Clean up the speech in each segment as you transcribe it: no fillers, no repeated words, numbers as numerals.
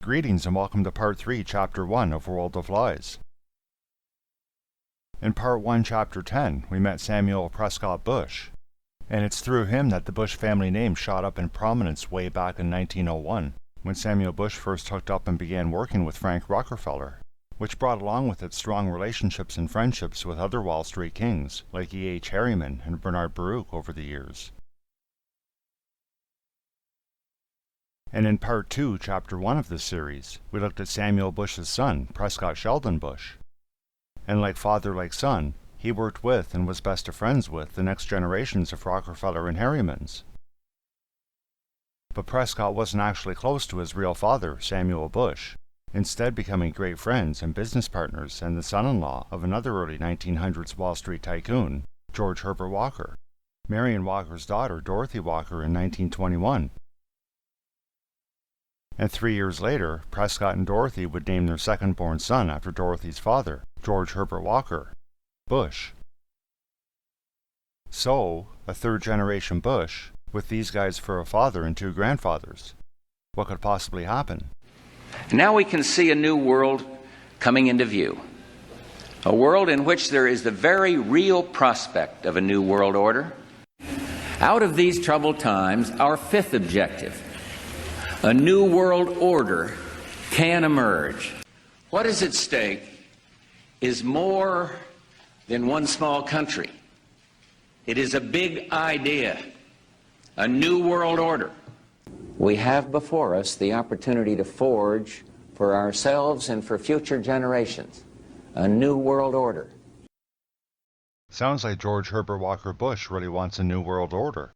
Greetings and welcome to Part 3, Chapter 1 of World of Lies. In Part 1, Chapter 10, we met Samuel Prescott Bush, and it's through him that the Bush family name shot up in prominence way back in 1901, when Samuel Bush first hooked up and began working with Frank Rockefeller, which brought along with it strong relationships and friendships with other Wall Street kings, like E. H. Harriman and Bernard Baruch over the years. And in Part 2, Chapter 1 of this series, we looked at Samuel Bush's son, Prescott Sheldon Bush. And like father, like son, he worked with and was best of friends with the next generations of Rockefeller and Harrimans. But Prescott wasn't actually close to his real father, Samuel Bush, instead becoming great friends and business partners and the son-in-law of another early 1900s Wall Street tycoon, George Herbert Walker, marrying Walker's daughter, Dorothy Walker, in 1921. And 3 years later, Prescott and Dorothy would name their second-born son after Dorothy's father, George Herbert Walker Bush. So, a third-generation Bush, with these guys for a father and two grandfathers. What could possibly happen? Now we can see a new world coming into view. A world in which there is the very real prospect of a new world order. Out of these troubled times, our fifth objective, a new world order, can emerge. What is at stake is more than one small country. It is a big idea, a new world order. We have before us the opportunity to forge for ourselves and for future generations a new world order. Sounds like George Herbert Walker Bush really wants a new world order.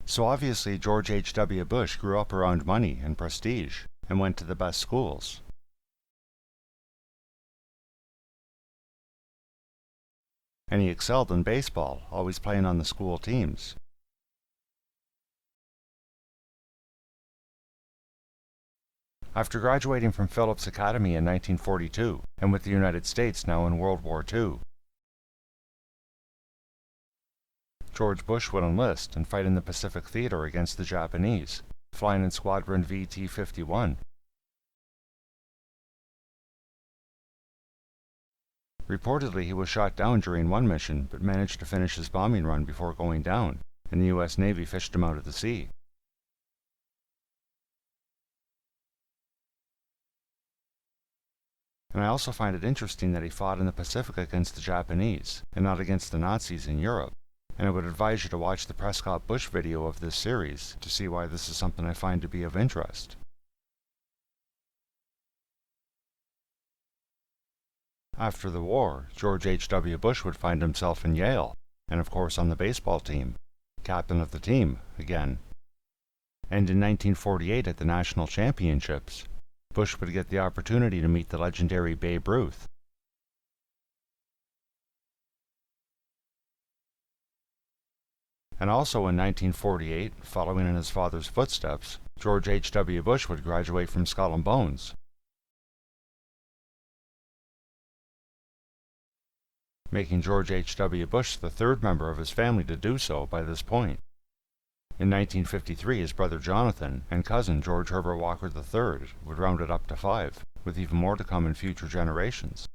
So obviously George H.W. Bush grew up around money and prestige and went to the best schools. And he excelled in baseball, always playing on the school teams. After graduating from Phillips Academy in 1942, and with the United States now in World War II, George Bush would enlist and fight in the Pacific Theater against the Japanese, flying in Squadron VT-51. Reportedly, he was shot down during one mission, but managed to finish his bombing run before going down, and the U.S. Navy fished him out of the sea. And I also find it interesting that he fought in the Pacific against the Japanese, and not against the Nazis in Europe. And I would advise you to watch the Prescott Bush video of this series to see why this is something I find to be of interest. After the war, George H.W. Bush would find himself in Yale, and of course on the baseball team, captain of the team, again. And in 1948 at the National Championships, Bush would get the opportunity to meet the legendary Babe Ruth. And also in 1948, following in his father's footsteps, George H.W. Bush would graduate from Skull and Bones, making George H.W. Bush the third member of his family to do so by this point. In 1953, his brother Jonathan and cousin George Herbert Walker III would round it up to 5, with even more to come in future generations.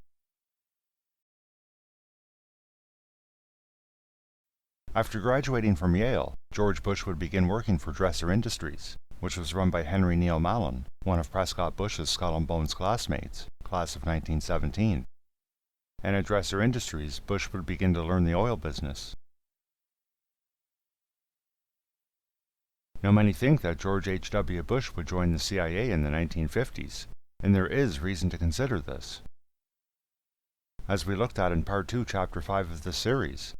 After graduating from Yale, George Bush would begin working for Dresser Industries, which was run by Henry Neil Mallon, one of Prescott Bush's Skull and Bones classmates, class of 1917. And at Dresser Industries, Bush would begin to learn the oil business. Now many think that George H.W. Bush would join the CIA in the 1950s, and there is reason to consider this. As we looked at in Part 2, Chapter 5 of this series,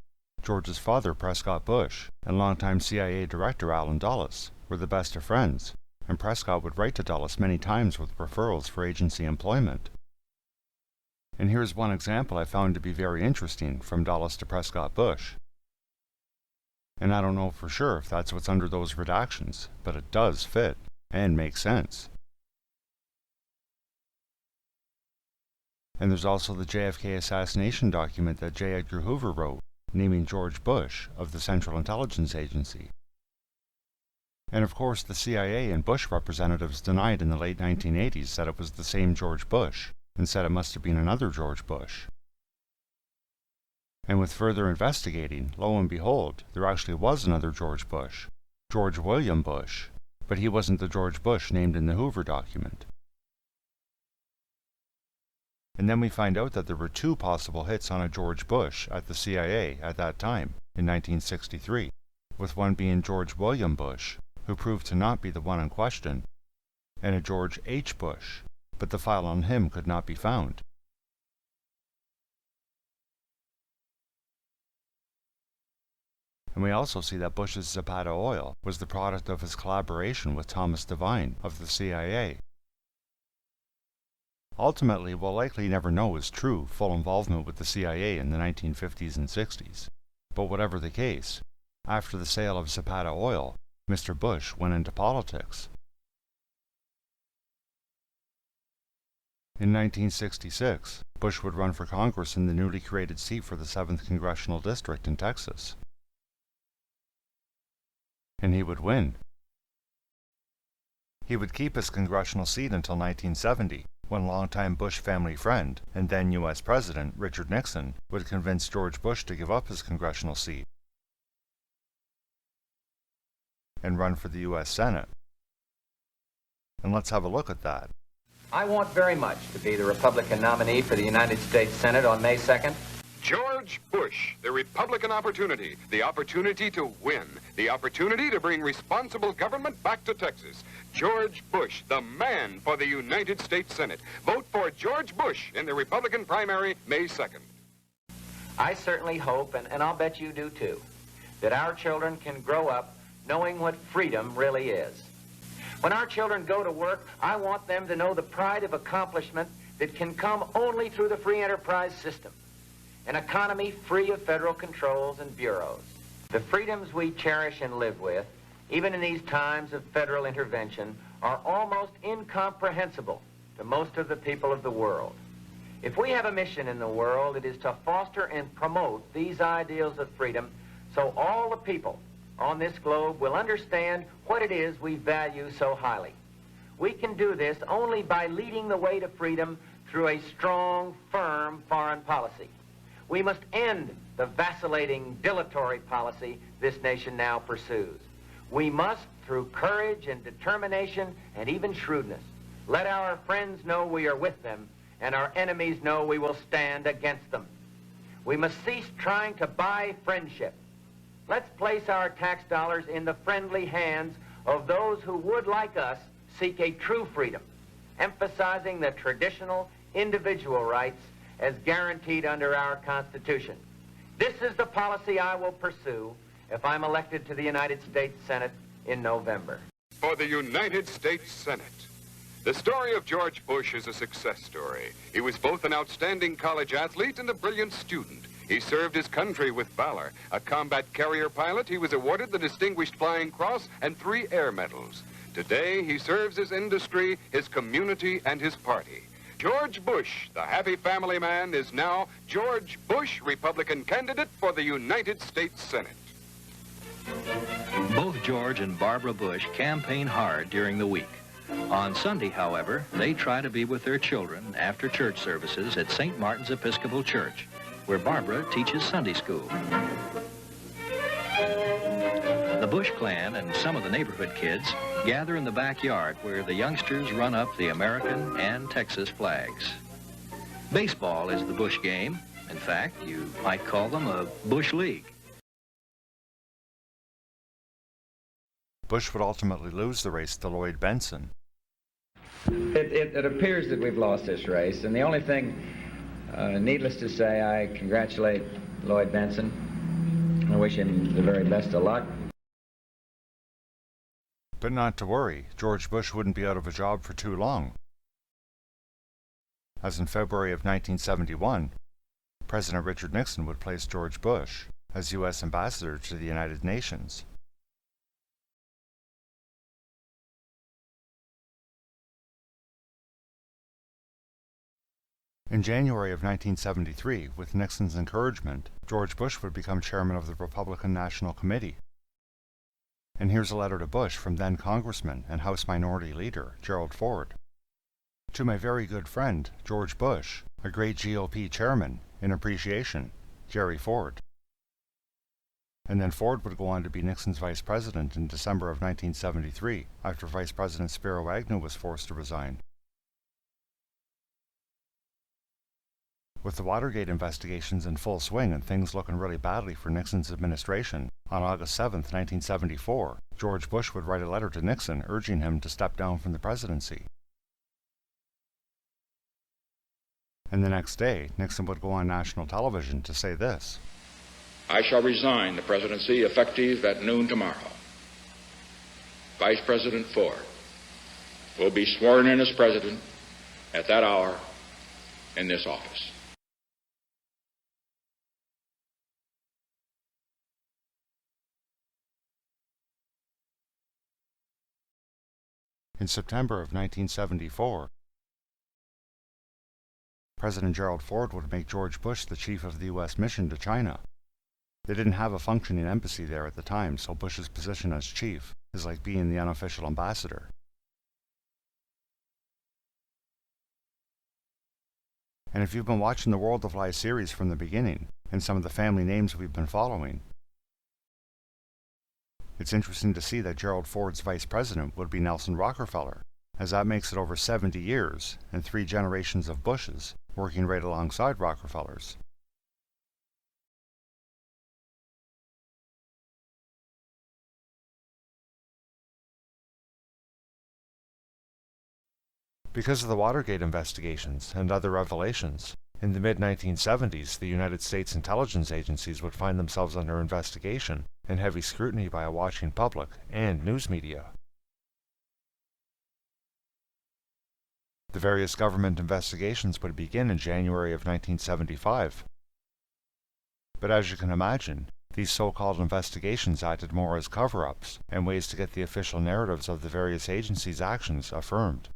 George's father, Prescott Bush, and longtime CIA Director Allen Dulles were the best of friends, and Prescott would write to Dulles many times with referrals for agency employment. And here's one example I found to be very interesting from Dulles to Prescott Bush. And I don't know for sure if that's what's under those redactions, but it does fit, and make sense. And there's also the JFK assassination document that J. Edgar Hoover wrote, naming George Bush of the Central Intelligence Agency. And of course the CIA and Bush representatives denied in the late 1980s that it was the same George Bush, and said it must have been another George Bush. And with further investigating, lo and behold, there actually was another George Bush, George William Bush, but he wasn't the George Bush named in the Hoover document. And then we find out that there were two possible hits on a George Bush at the CIA at that time, in 1963, with one being George William Bush, who proved to not be the one in question, and a George H. Bush, but the file on him could not be found. And we also see that Bush's Zapata oil was the product of his collaboration with Thomas Devine of the CIA. Ultimately, we'll likely never know his true, full involvement with the CIA in the 1950s and 60s. But whatever the case, after the sale of Zapata oil, Mr. Bush went into politics. In 1966, Bush would run for Congress in the newly created seat for the 7th Congressional District in Texas. And he would win. He would keep his congressional seat until 1970, when longtime Bush family friend and then U.S. President Richard Nixon would convince George Bush to give up his congressional seat and run for the U.S. Senate. And let's have a look at that. I want very much to be the Republican nominee for the United States Senate on May 2nd. George Bush, the Republican opportunity, the opportunity to win, the opportunity to bring responsible government back to Texas. George Bush, the man for the United States Senate. Vote for George Bush in the Republican primary May 2nd. I certainly hope, and I'll bet you do too, that our children can grow up knowing what freedom really is. When our children go to work, I want them to know the pride of accomplishment that can come only through the free enterprise system, an economy free of federal controls and bureaus. The freedoms we cherish and live with, even in these times of federal intervention, are almost incomprehensible to most of the people of the world. If we have a mission in the world, it is to foster and promote these ideals of freedom so all the people on this globe will understand what it is we value so highly. We can do this only by leading the way to freedom through a strong, firm foreign policy. We must end the vacillating, dilatory policy this nation now pursues. We must, through courage and determination and even shrewdness, let our friends know we are with them and our enemies know we will stand against them. We must cease trying to buy friendship. Let's place our tax dollars in the friendly hands of those who would, like us, seek a true freedom, emphasizing the traditional individual rights as guaranteed under our Constitution. This is the policy I will pursue if I'm elected to the United States Senate in November. For the United States Senate. The story of George Bush is a success story. He was both an outstanding college athlete and a brilliant student. He served his country with valor. A combat carrier pilot, he was awarded the Distinguished Flying Cross and 3 air medals. Today, he serves his industry, his community, and his party. George Bush, the happy family man, is now George Bush, Republican candidate for the United States Senate. Both George and Barbara Bush campaign hard during the week. On Sunday, however, they try to be with their children after church services at St. Martin's Episcopal Church, where Barbara teaches Sunday school. The Bush clan and some of the neighborhood kids gather in the backyard where the youngsters run up the American and Texas flags. Baseball is the Bush game. In fact, you might call them a Bush League. Bush would ultimately lose the race to Lloyd Bentsen. It appears that we've lost this race, and the only thing, needless to say, I congratulate Lloyd Bentsen. I wish him the very best of luck. But not to worry, George Bush wouldn't be out of a job for too long. As in February of 1971, President Richard Nixon would place George Bush as U.S. Ambassador to the United Nations. In January of 1973, with Nixon's encouragement, George Bush would become chairman of the Republican National Committee. And here's a letter to Bush from then Congressman and House Minority Leader Gerald Ford. To my very good friend, George Bush, a great GOP chairman, in appreciation, Jerry Ford. And then Ford would go on to be Nixon's vice president in December of 1973, after Vice President Spiro Agnew was forced to resign. With the Watergate investigations in full swing and things looking really badly for Nixon's administration, on August 7, 1974, George Bush would write a letter to Nixon urging him to step down from the presidency. And the next day, Nixon would go on national television to say this: I shall resign the presidency effective at noon tomorrow. Vice President Ford will be sworn in as president at that hour in this office. In September of 1974, President Gerald Ford would make George Bush the chief of the U.S. mission to China. They didn't have a functioning embassy there at the time, so Bush's position as chief is like being the unofficial ambassador. And if you've been watching the World of Lies series from the beginning, and some of the family names we've been following, it's interesting to see that Gerald Ford's vice president would be Nelson Rockefeller, as that makes it over 70 years and 3 generations of Bushes working right alongside Rockefellers. Because of the Watergate investigations and other revelations, in the mid-1970s, the United States intelligence agencies would find themselves under investigation and heavy scrutiny by a watching public and news media. The various government investigations would begin in January of 1975. But as you can imagine, these so-called investigations acted more as cover-ups and ways to get the official narratives of the various agencies' actions affirmed.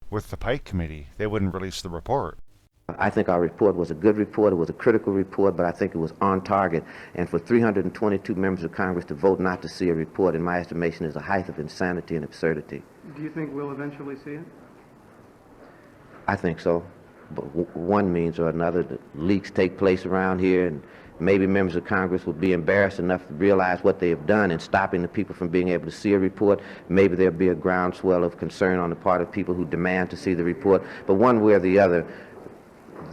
With the Pike Committee, they wouldn't release the report. I think our report was a good report. It was a critical report, but I think it was on target. And for 322 members of Congress to vote not to see a report, in my estimation, is a height of insanity and absurdity. Do you think we'll eventually see it? I think so. But one means or another, the leaks take place around here, and maybe members of Congress will be embarrassed enough to realize what they have done in stopping the people from being able to see a report. Maybe there'll be a groundswell of concern on the part of people who demand to see the report. But one way or the other,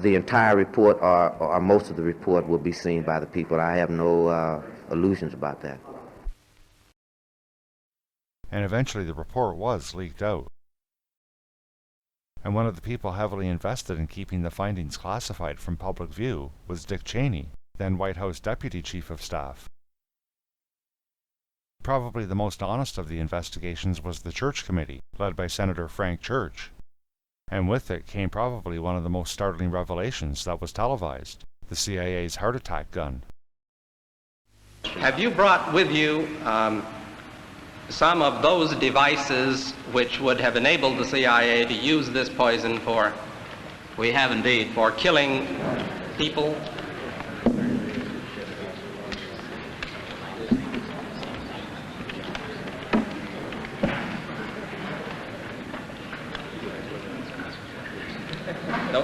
the entire report or most of the report will be seen by the people. I have no illusions about that. And eventually the report was leaked out. And one of the people heavily invested in keeping the findings classified from public view was Dick Cheney, then White House Deputy Chief of Staff. Probably the most honest of the investigations was the Church Committee, led by Senator Frank Church. And with it came probably one of the most startling revelations that was televised, the CIA's heart attack gun. Have you brought with you some of those devices which would have enabled the CIA to use this poison for? We have indeed. For killing people?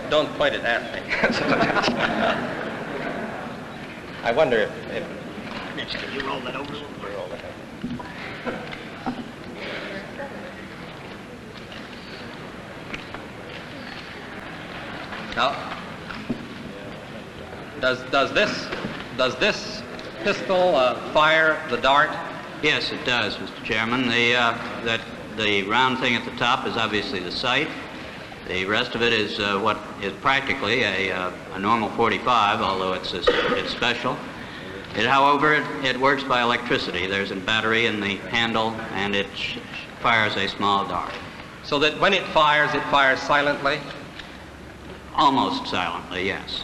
Don't point it at me. I wonder if Mitch, can you roll that over? Now, does this pistol fire the dart? Yes, it does, Mr. Chairman. The round thing at the top is obviously the sight. The rest of it is what is practically a normal 45, although it's special. However, it works by electricity. There's a battery in the handle, and it fires a small dart. So that when it fires silently? Almost silently, yes.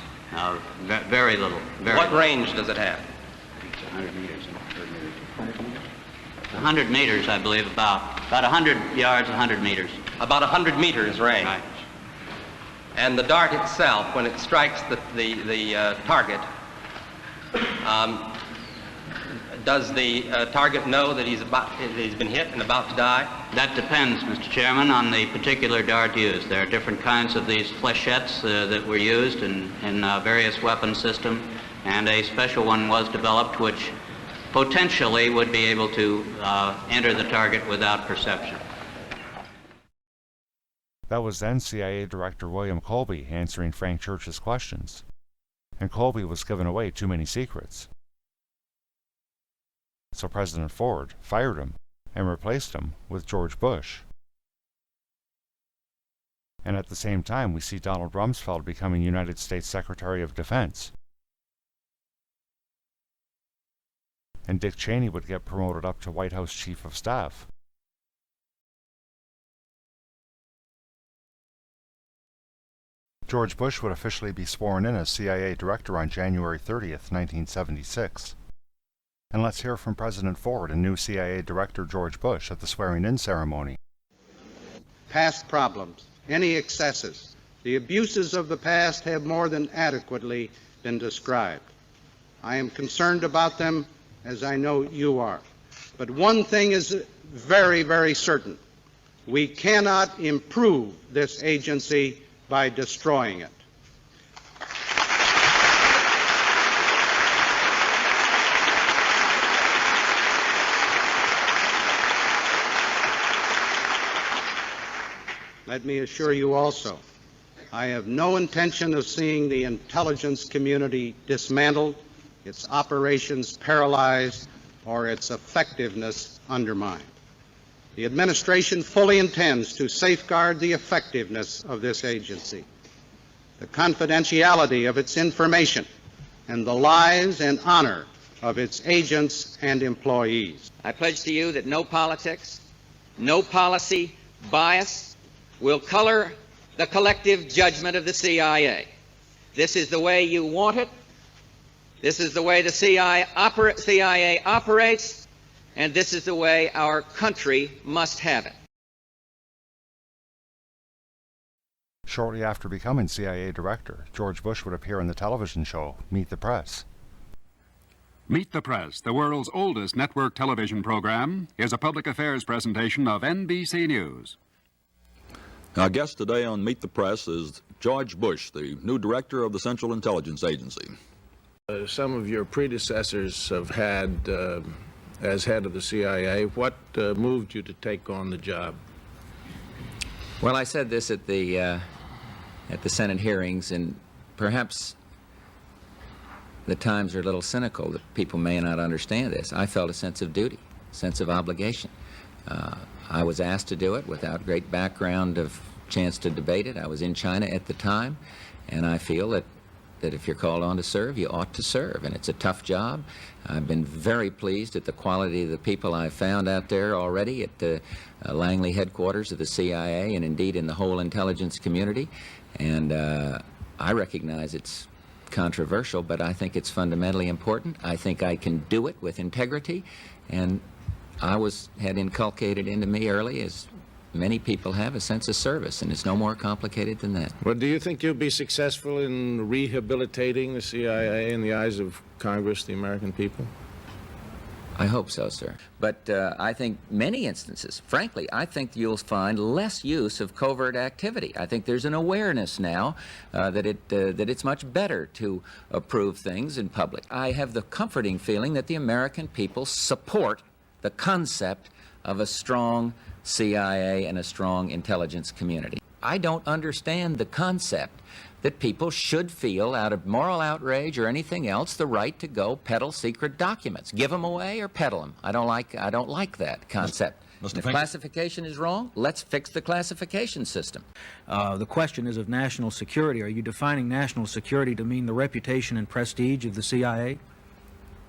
Very little. What range does it have? 100 meters. 100 meters, I believe, about 100 yards, 100 meters. About 100 meters range. Right. And the dart itself, when it strikes the target, does the target know that he's been hit and about to die? That depends, Mr. Chairman, on the particular dart used. There are different kinds of these flechettes that were used in various weapon systems, and a special one was developed which potentially would be able to enter the target without perception. That was then CIA Director William Colby answering Frank Church's questions. And Colby was giving away too many secrets. So President Ford fired him and replaced him with George Bush. And at the same time, we see Donald Rumsfeld becoming United States Secretary of Defense. And Dick Cheney would get promoted up to White House Chief of Staff. George Bush would officially be sworn in as CIA Director on January 30th, 1976. And let's hear from President Ford and new CIA Director George Bush at the swearing-in ceremony. Past problems, any excesses, the abuses of the past have more than adequately been described. I am concerned about them, as I know you are. But one thing is very, very certain. We cannot improve this agency by destroying it. Let me assure you also, I have no intention of seeing the intelligence community dismantled, its operations paralyzed, or its effectiveness undermined. The administration fully intends to safeguard the effectiveness of this agency, the confidentiality of its information, and the lives and honor of its agents and employees. I pledge to you that no politics, no policy bias will color the collective judgment of the CIA. This is the way you want it. This is the way the CIA operates, and this is the way our country must have it. Shortly after becoming CIA Director, George Bush would appear on the television show Meet the Press. Meet the Press, the world's oldest network television program, is a public affairs presentation of NBC News. Our guest today on Meet the Press is George Bush, the new director of the Central Intelligence Agency. Some of your predecessors have had, as head of the CIA, what moved you to take on the job? Well, I said this at the Senate hearings, and perhaps the times are a little cynical that people may not understand this. I felt a sense of duty, sense of obligation. I was asked to do it without great background of chance to debate it. I was in China at the time, and I feel that if you're called on to serve, you ought to serve, and it's a tough job. I've been very pleased at the quality of the people I've found out there already at the Langley headquarters of the CIA, and indeed in the whole intelligence community. And I recognize it's controversial, but I think it's fundamentally important. I think I can do it with integrity, and had inculcated into me early, as many people have, a sense of service, and it's no more complicated than that. Well, do you think you'll be successful in rehabilitating the CIA in the eyes of Congress, the American people? I hope so, sir. But I think many instances, frankly, I think you'll find less use of covert activity. I think there's an awareness now that it's much better to approve things in public. I have the comforting feeling that the American people support the concept of a strong CIA and a strong intelligence community. I don't understand the concept that people should feel, out of moral outrage or anything else, the right to go peddle secret documents. Give them away or peddle them. I don't like that concept. If the classification is wrong, let's fix the classification system. The question is of national security. Are you defining national security to mean the reputation and prestige of the CIA?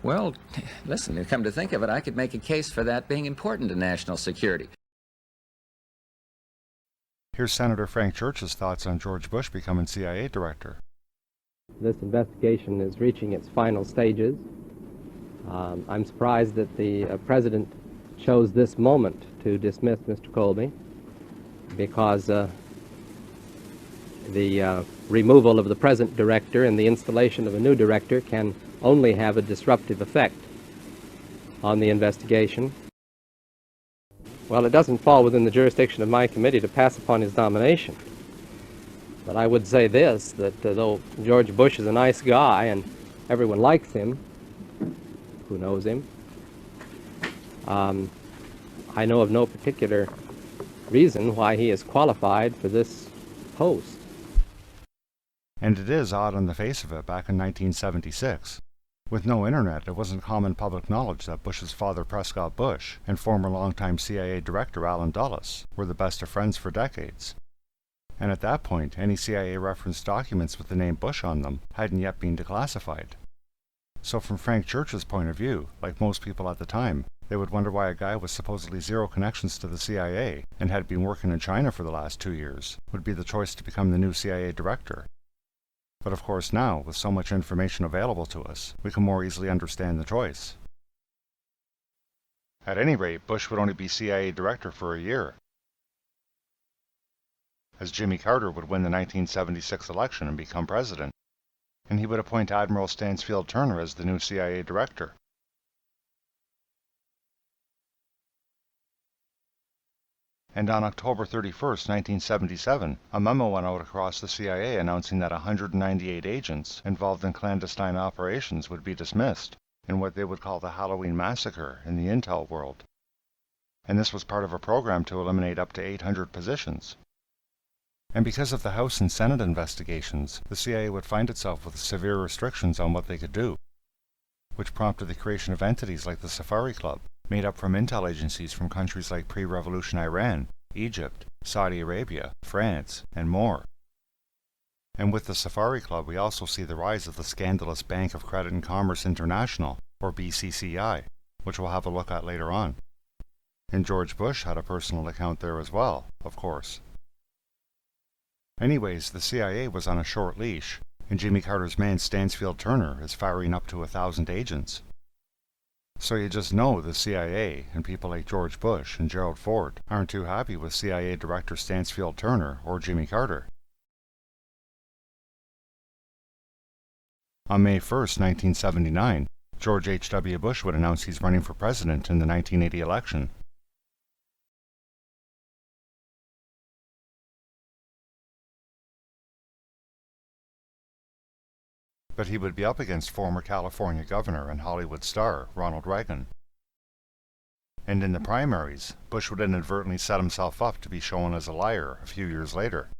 Well, listen, come to think of it, I could make a case for that being important to national security. Here's Senator Frank Church's thoughts on George Bush becoming CIA Director. This investigation is reaching its final stages. I'm surprised that the President chose this moment to dismiss Mr. Colby, because the removal of the present director and the installation of a new director can only have a disruptive effect. on the investigation. Well, it doesn't fall within the jurisdiction of my committee to pass upon his nomination. But I would say this, that though George Bush is a nice guy and everyone likes him, who knows him, I know of no particular reason why he is qualified for this post. And it is odd on the face of it back in 1976. With no internet, it wasn't common public knowledge that Bush's father, Prescott Bush, and former longtime CIA director Allen Dulles were the best of friends for decades. And at that point, any CIA-referenced documents with the name Bush on them hadn't yet been declassified. So from Frank Church's point of view, like most people at the time, they would wonder why a guy with supposedly zero connections to the CIA and had been working in China for the last 2 years would be the choice to become the new CIA director. But of course now, with so much information available to us, we can more easily understand the choice. At any rate, Bush would only be CIA director for a year, as Jimmy Carter would win the 1976 election and become president, and he would appoint Admiral Stansfield Turner as the new CIA director. And on October 31st, 1977, a memo went out across the CIA announcing that 198 agents involved in clandestine operations would be dismissed in what they would call the Halloween Massacre in the intel world. And this was part of a program to eliminate up to 800 positions. And because of the House and Senate investigations, the CIA would find itself with severe restrictions on what they could do, which prompted the creation of entities like the Safari Club, made up from intel agencies from countries like pre-revolution Iran, Egypt, Saudi Arabia, France, and more. And with the Safari Club, we also see the rise of the scandalous Bank of Credit and Commerce International, or BCCI, which we'll have a look at later on. And George Bush had a personal account there as well, of course. Anyways, the CIA was on a short leash, and Jimmy Carter's man Stansfield Turner is firing up to 1,000 agents. So you just know the CIA and people like George Bush and Gerald Ford aren't too happy with CIA Director Stansfield Turner or Jimmy Carter. On May 1st, 1979, George H.W. Bush would announce he's running for president in the 1980 election. But he would be up against former California governor and Hollywood star Ronald Reagan. And in the primaries, Bush would inadvertently set himself up to be shown as a liar a few years later.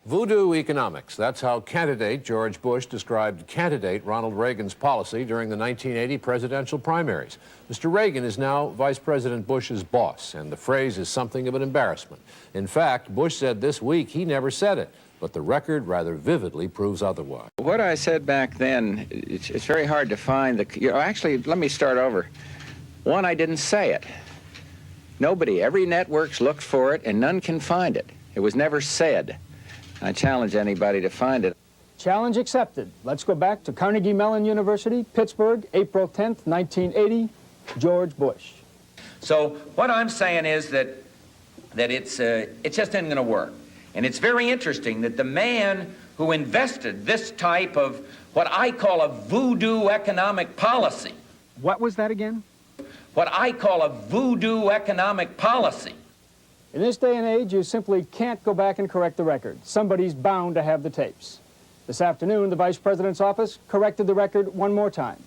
Voodoo economics. That's how candidate George Bush described candidate Ronald Reagan's policy during the 1980 presidential primaries. Mr. Reagan is now Vice President Bush's boss, and the phrase is something of an embarrassment. In fact, Bush said this week he never said it, but the record rather vividly proves otherwise. What I said back then, it's very hard to find the... actually, let me start over. One, I didn't say it. Nobody, every network's looked for it, and none can find it. It was never said. I challenge anybody to find it. Challenge accepted. Let's go back to Carnegie Mellon University, Pittsburgh, April 10th, 1980, George Bush. So what I'm saying is that it just isn't going to work. And it's very interesting that the man who invested this type of what I call a voodoo economic policy. What was that again? What I call a voodoo economic policy. In this day and age, you simply can't go back and correct the record. Somebody's bound to have the tapes. This afternoon, the Vice President's office corrected the record one more time.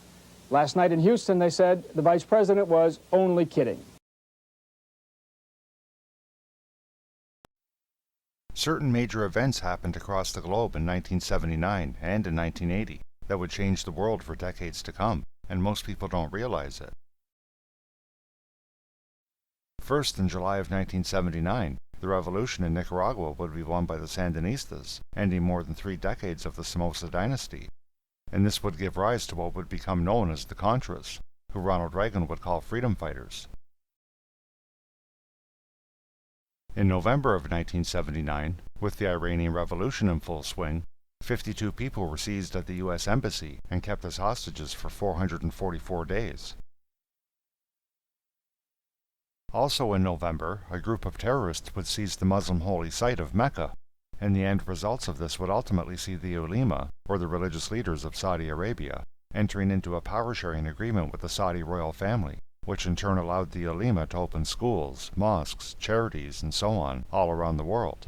Last night in Houston, they said the Vice President was only kidding. Certain major events happened across the globe in 1979 and in 1980 that would change the world for decades to come, and most people don't realize it. First, in July of 1979, the revolution in Nicaragua would be won by the Sandinistas, ending more than 3 decades of the Somoza dynasty, and this would give rise to what would become known as the Contras, who Ronald Reagan would call freedom fighters. In November of 1979, with the Iranian Revolution in full swing, 52 people were seized at the U.S. Embassy and kept as hostages for 444 days. Also in November, a group of terrorists would seize the Muslim holy site of Mecca, and the end results of this would ultimately see the ulema, or the religious leaders of Saudi Arabia, entering into a power-sharing agreement with the Saudi royal family, which in turn allowed the ulema to open schools, mosques, charities, and so on all around the world,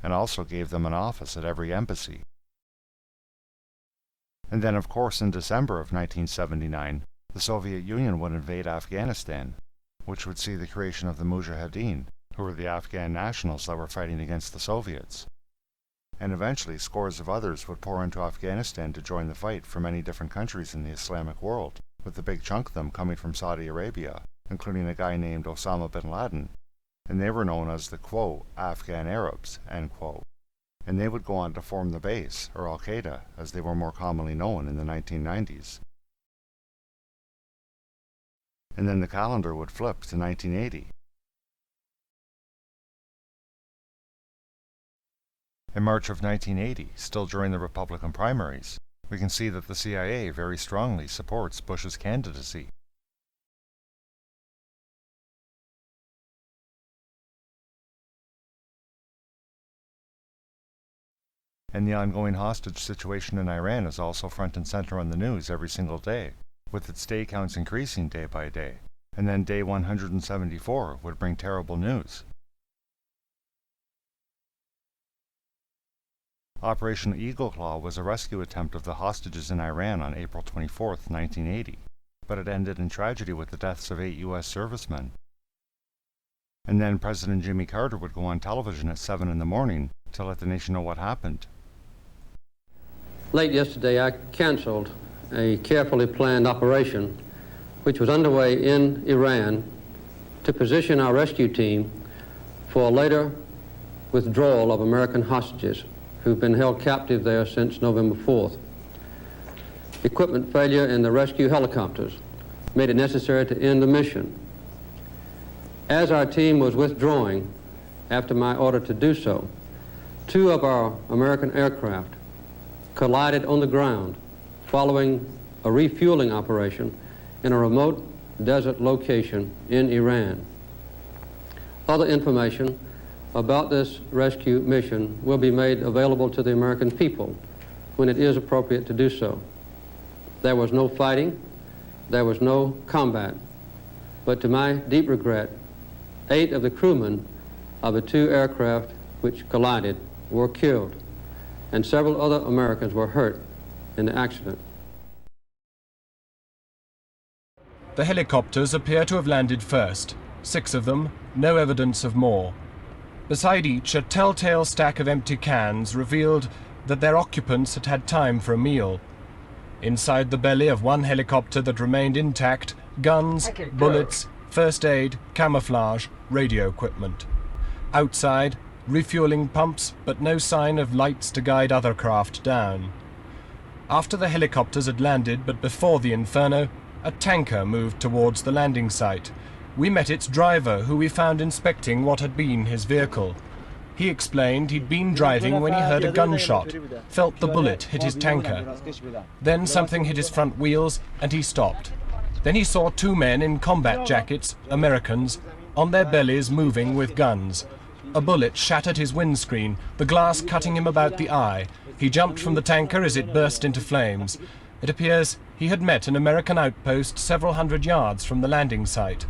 and also gave them an office at every embassy. And then, of course, in December of 1979, the Soviet Union would invade Afghanistan, which would see the creation of the Mujahideen, who were the Afghan nationals that were fighting against the Soviets. And eventually scores of others would pour into Afghanistan to join the fight from many different countries in the Islamic world, with a big chunk of them coming from Saudi Arabia, including a guy named Osama bin Laden, and they were known as the, quote, Afghan Arabs, end quote. And they would go on to form the base, or Al-Qaeda, as they were more commonly known in the 1990s. And then the calendar would flip to 1980. In March of 1980, still during the Republican primaries, we can see that the CIA very strongly supports Bush's candidacy. And the ongoing hostage situation in Iran is also front and center on the news every single day, with its day counts increasing day by day. And then day 174 would bring terrible news. Operation Eagle Claw was a rescue attempt of the hostages in Iran on April 24, 1980, but it ended in tragedy with the deaths of 8 U.S. servicemen. And then President Jimmy Carter would go on television at 7 in the morning to let the nation know what happened. Late yesterday, I canceled a carefully planned operation which was underway in Iran to position our rescue team for a later withdrawal of American hostages who've been held captive there since November 4th. Equipment failure in the rescue helicopters made it necessary to end the mission. As our team was withdrawing after my order to do so, 2 of our American aircraft collided on the ground following a refueling operation in a remote desert location in Iran. Other information about this rescue mission will be made available to the American people when it is appropriate to do so. There was no fighting, there was no combat, but to my deep regret, 8 of the crewmen of the 2 aircraft which collided were killed, and several other Americans were hurt in the accident. The helicopters appear to have landed first, 6 of them, no evidence of more. Beside each, a telltale stack of empty cans revealed that their occupants had had time for a meal. Inside the belly of one helicopter that remained intact, guns, bullets, first aid, camouflage, radio equipment. Outside, refueling pumps, but no sign of lights to guide other craft down. After the helicopters had landed, but before the inferno, a tanker moved towards the landing site. We met its driver, who we found inspecting what had been his vehicle. He explained he'd been driving when he heard a gunshot, felt the bullet hit his tanker. Then something hit his front wheels, and he stopped. Then he saw 2 men in combat jackets, Americans, on their bellies moving with guns. A bullet shattered his windscreen, the glass cutting him about the eye. He jumped from the tanker as it burst into flames. It appears he had met an American outpost several hundred yards from the landing site.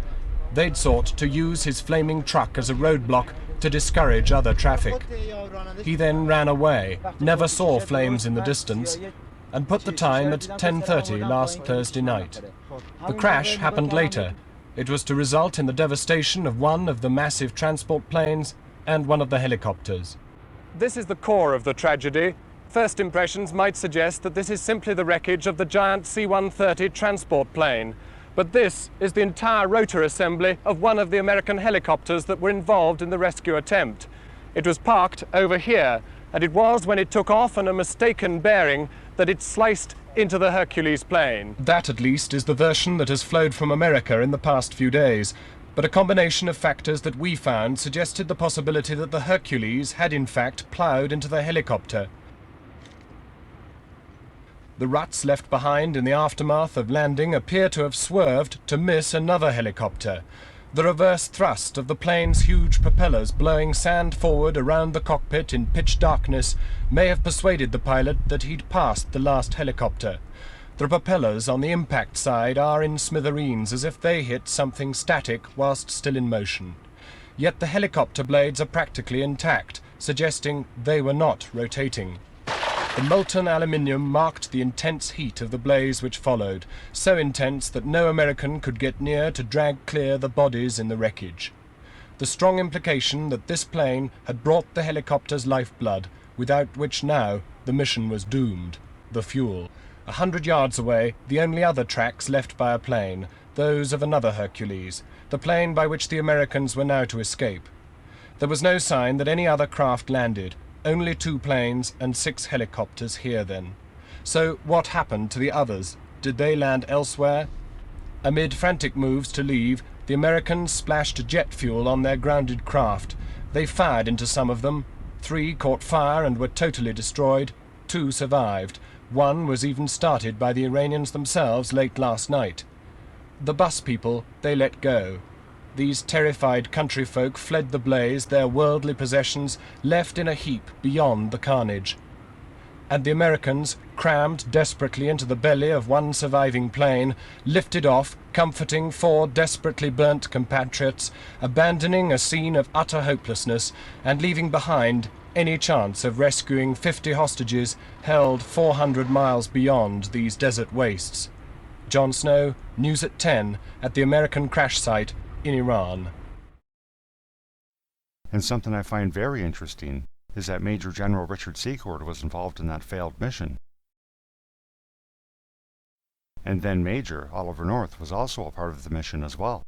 They'd sought to use his flaming truck as a roadblock to discourage other traffic. He then ran away, never saw flames in the distance, and put the time at 10:30 last Thursday night. The crash happened later. It was to result in the devastation of one of the massive transport planes and one of the helicopters. This is the core of the tragedy. First impressions might suggest that this is simply the wreckage of the giant C-130 transport plane. But this is the entire rotor assembly of one of the American helicopters that were involved in the rescue attempt. It was parked over here, and it was when it took off on a mistaken bearing that it sliced into the Hercules plane. That, at least, is the version that has flowed from America in the past few days. But a combination of factors that we found suggested the possibility that the Hercules had in fact ploughed into the helicopter. The ruts left behind in the aftermath of landing appear to have swerved to miss another helicopter. The reverse thrust of the plane's huge propellers blowing sand forward around the cockpit in pitch darkness may have persuaded the pilot that he'd passed the last helicopter. The propellers on the impact side are in smithereens, as if they hit something static whilst still in motion. Yet the helicopter blades are practically intact, suggesting they were not rotating. The molten aluminium marked the intense heat of the blaze which followed, so intense that no American could get near to drag clear the bodies in the wreckage. The strong implication that this plane had brought the helicopter's lifeblood, without which now the mission was doomed: the fuel. 100 yards away, the only other tracks left by a plane, those of another Hercules, the plane by which the Americans were now to escape. There was no sign that any other craft landed, only 2 planes and 6 helicopters here then. So what happened to the others? Did they land elsewhere? Amid frantic moves to leave, the Americans splashed jet fuel on their grounded craft. They fired into some of them. 3 caught fire and were totally destroyed. 2 survived. 1 was even started by the Iranians themselves late last night. The bus people they let go. These terrified country folk fled the blaze, their worldly possessions left in a heap beyond the carnage. And the Americans, crammed desperately into the belly of one surviving plane, lifted off, comforting 4 desperately burnt compatriots, abandoning a scene of utter hopelessness, and leaving behind any chance of rescuing 50 hostages held 400 miles beyond these desert wastes. John Snow, News at 10, at the American crash site in Iran. And something I find very interesting is that Major General Richard Secord was involved in that failed mission. And then Major Oliver North was also a part of the mission as well.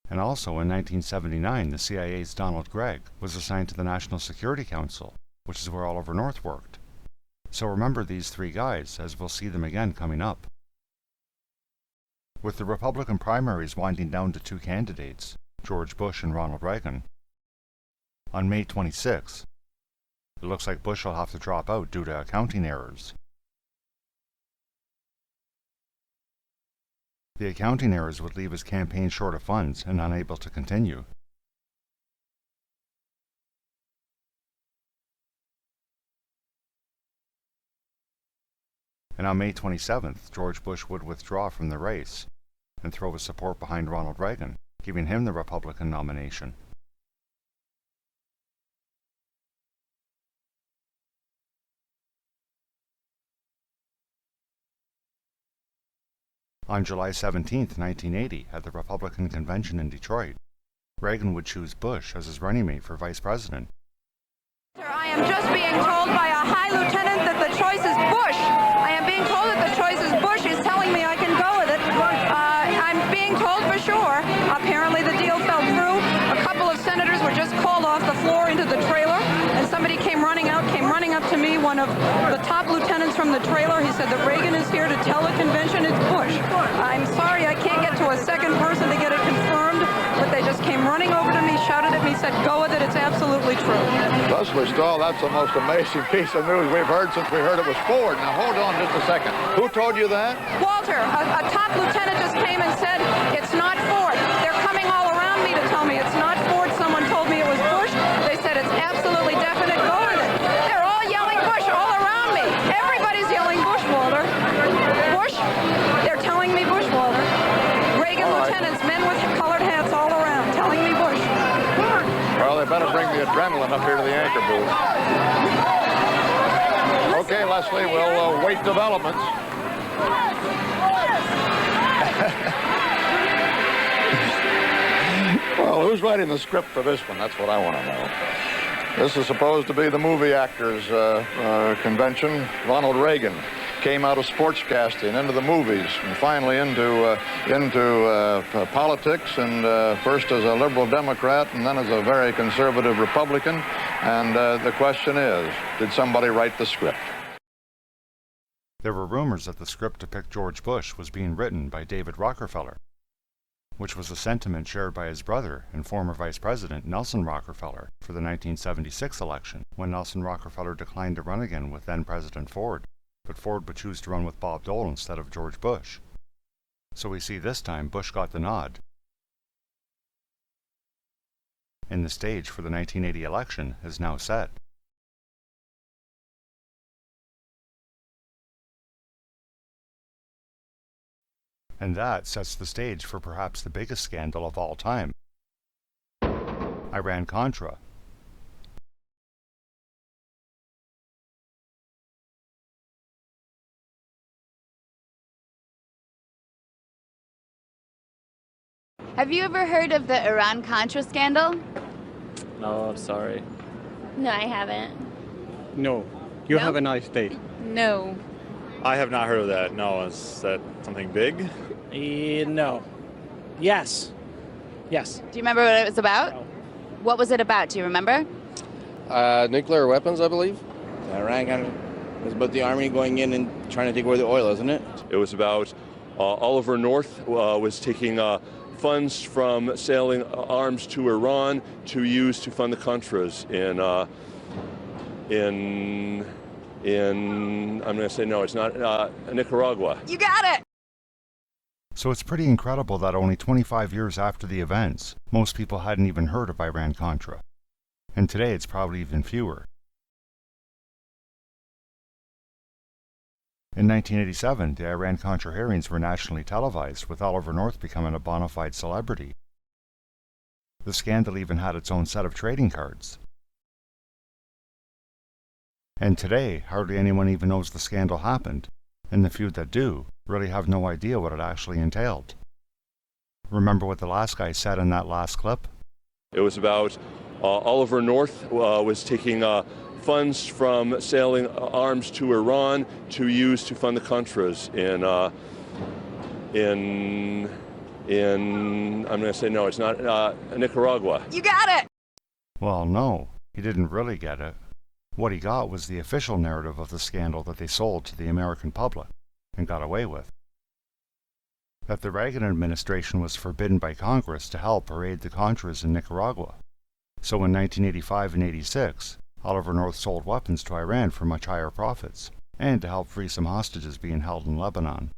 And also in 1979, the CIA's Donald Gregg was assigned to the National Security Council, which is where Oliver North worked. So remember these 3 guys, as we'll see them again coming up. With the Republican primaries winding down to 2 candidates, George Bush and Ronald Reagan, on May 26, it looks like Bush will have to drop out due to accounting errors. The accounting errors would leave his campaign short of funds and unable to continue. And on May 27th, George Bush would withdraw from the race and throw his support behind Ronald Reagan, giving him the Republican nomination. On July 17, 1980, at the Republican convention in Detroit, Reagan would choose Bush as his running mate for vice president. I am just being told by a high lieutenant that the choice is Bush. I am being told that the choice is Bush. He's telling me I can go with it. I'm being told for sure. Apparently the deal fell through. A couple of senators were just called off the floor into the trailer, and somebody came running up to me, one of the top lieutenants from the trailer. He said that Reagan is here to tell the convention it's Bush. I'm sorry I can't get to a second person to get it confirmed, but they just came running over to me, shouted at me, said, go with it, it's absolutely true. Leslie Stahl, that's the most amazing piece of news we've heard since we heard it was Ford. Now hold on just a second. Who told you that? Walter, a top lieutenant just came and said, it's not Ford. They're coming all around me to tell me it's not Ford. Someone told me it was Bush. They said it's absolutely definite. Go with it. They're all yelling Bush all around me. Everybody's yelling Bush, Walter. Bush? They're telling me Bush, Walter. Reagan lieutenants, men with colored hats all around, telling me Bush. Well, they better bring the adrenaline up here to the anchor booth. Okay, Leslie, we'll wait developments. Well, who's writing the script for this one? That's what I want to know. This is supposed to be the movie actors convention. Ronald Reagan came out of sportscasting into the movies and finally into politics, and first as a liberal Democrat and then as a very conservative Republican. And the question is, did somebody write the script? There were rumors that the script to pick George Bush was being written by David Rockefeller, which was a sentiment shared by his brother and former Vice President Nelson Rockefeller for the 1976 election, when Nelson Rockefeller declined to run again with then-President Ford, but Ford would choose to run with Bob Dole instead of George Bush. So we see this time Bush got the nod. And the stage for the 1980 election is now set. And that sets the stage for perhaps the biggest scandal of all time. Iran-Contra. Have you ever heard of the Iran-Contra scandal? No, I'm sorry. No, I haven't. No. You No? have a nice day. No. I have not heard of that. No, is that something big? No. Yes. Yes. Do you remember what it was about? No. What was it about? Do you remember? Nuclear weapons, I believe. Iran was about the army going in and trying to take away the oil, isn't it? It was about Oliver North was taking funds from selling arms to Iran to use to fund the Contras in I'm going to say no, it's not Nicaragua. You got it! So it's pretty incredible that only 25 years after the events, most people hadn't even heard of Iran-Contra. And today it's probably even fewer. In 1987, the Iran-Contra hearings were nationally televised, with Oliver North becoming a bona fide celebrity. The scandal even had its own set of trading cards. And today, hardly anyone even knows the scandal happened, and the few that do really have no idea what it actually entailed. Remember what the last guy said in that last clip? It was about Oliver North was taking funds from selling arms to Iran to use to fund the Contras in I'm going to say no, it's not Nicaragua. You got it! Well, no, he didn't really get it. What he got was the official narrative of the scandal that they sold to the American public and got away with. That the Reagan administration was forbidden by Congress to help or aid the Contras in Nicaragua. So in 1985 and 86, Oliver North sold weapons to Iran for much higher profits, and to help free some hostages being held in Lebanon,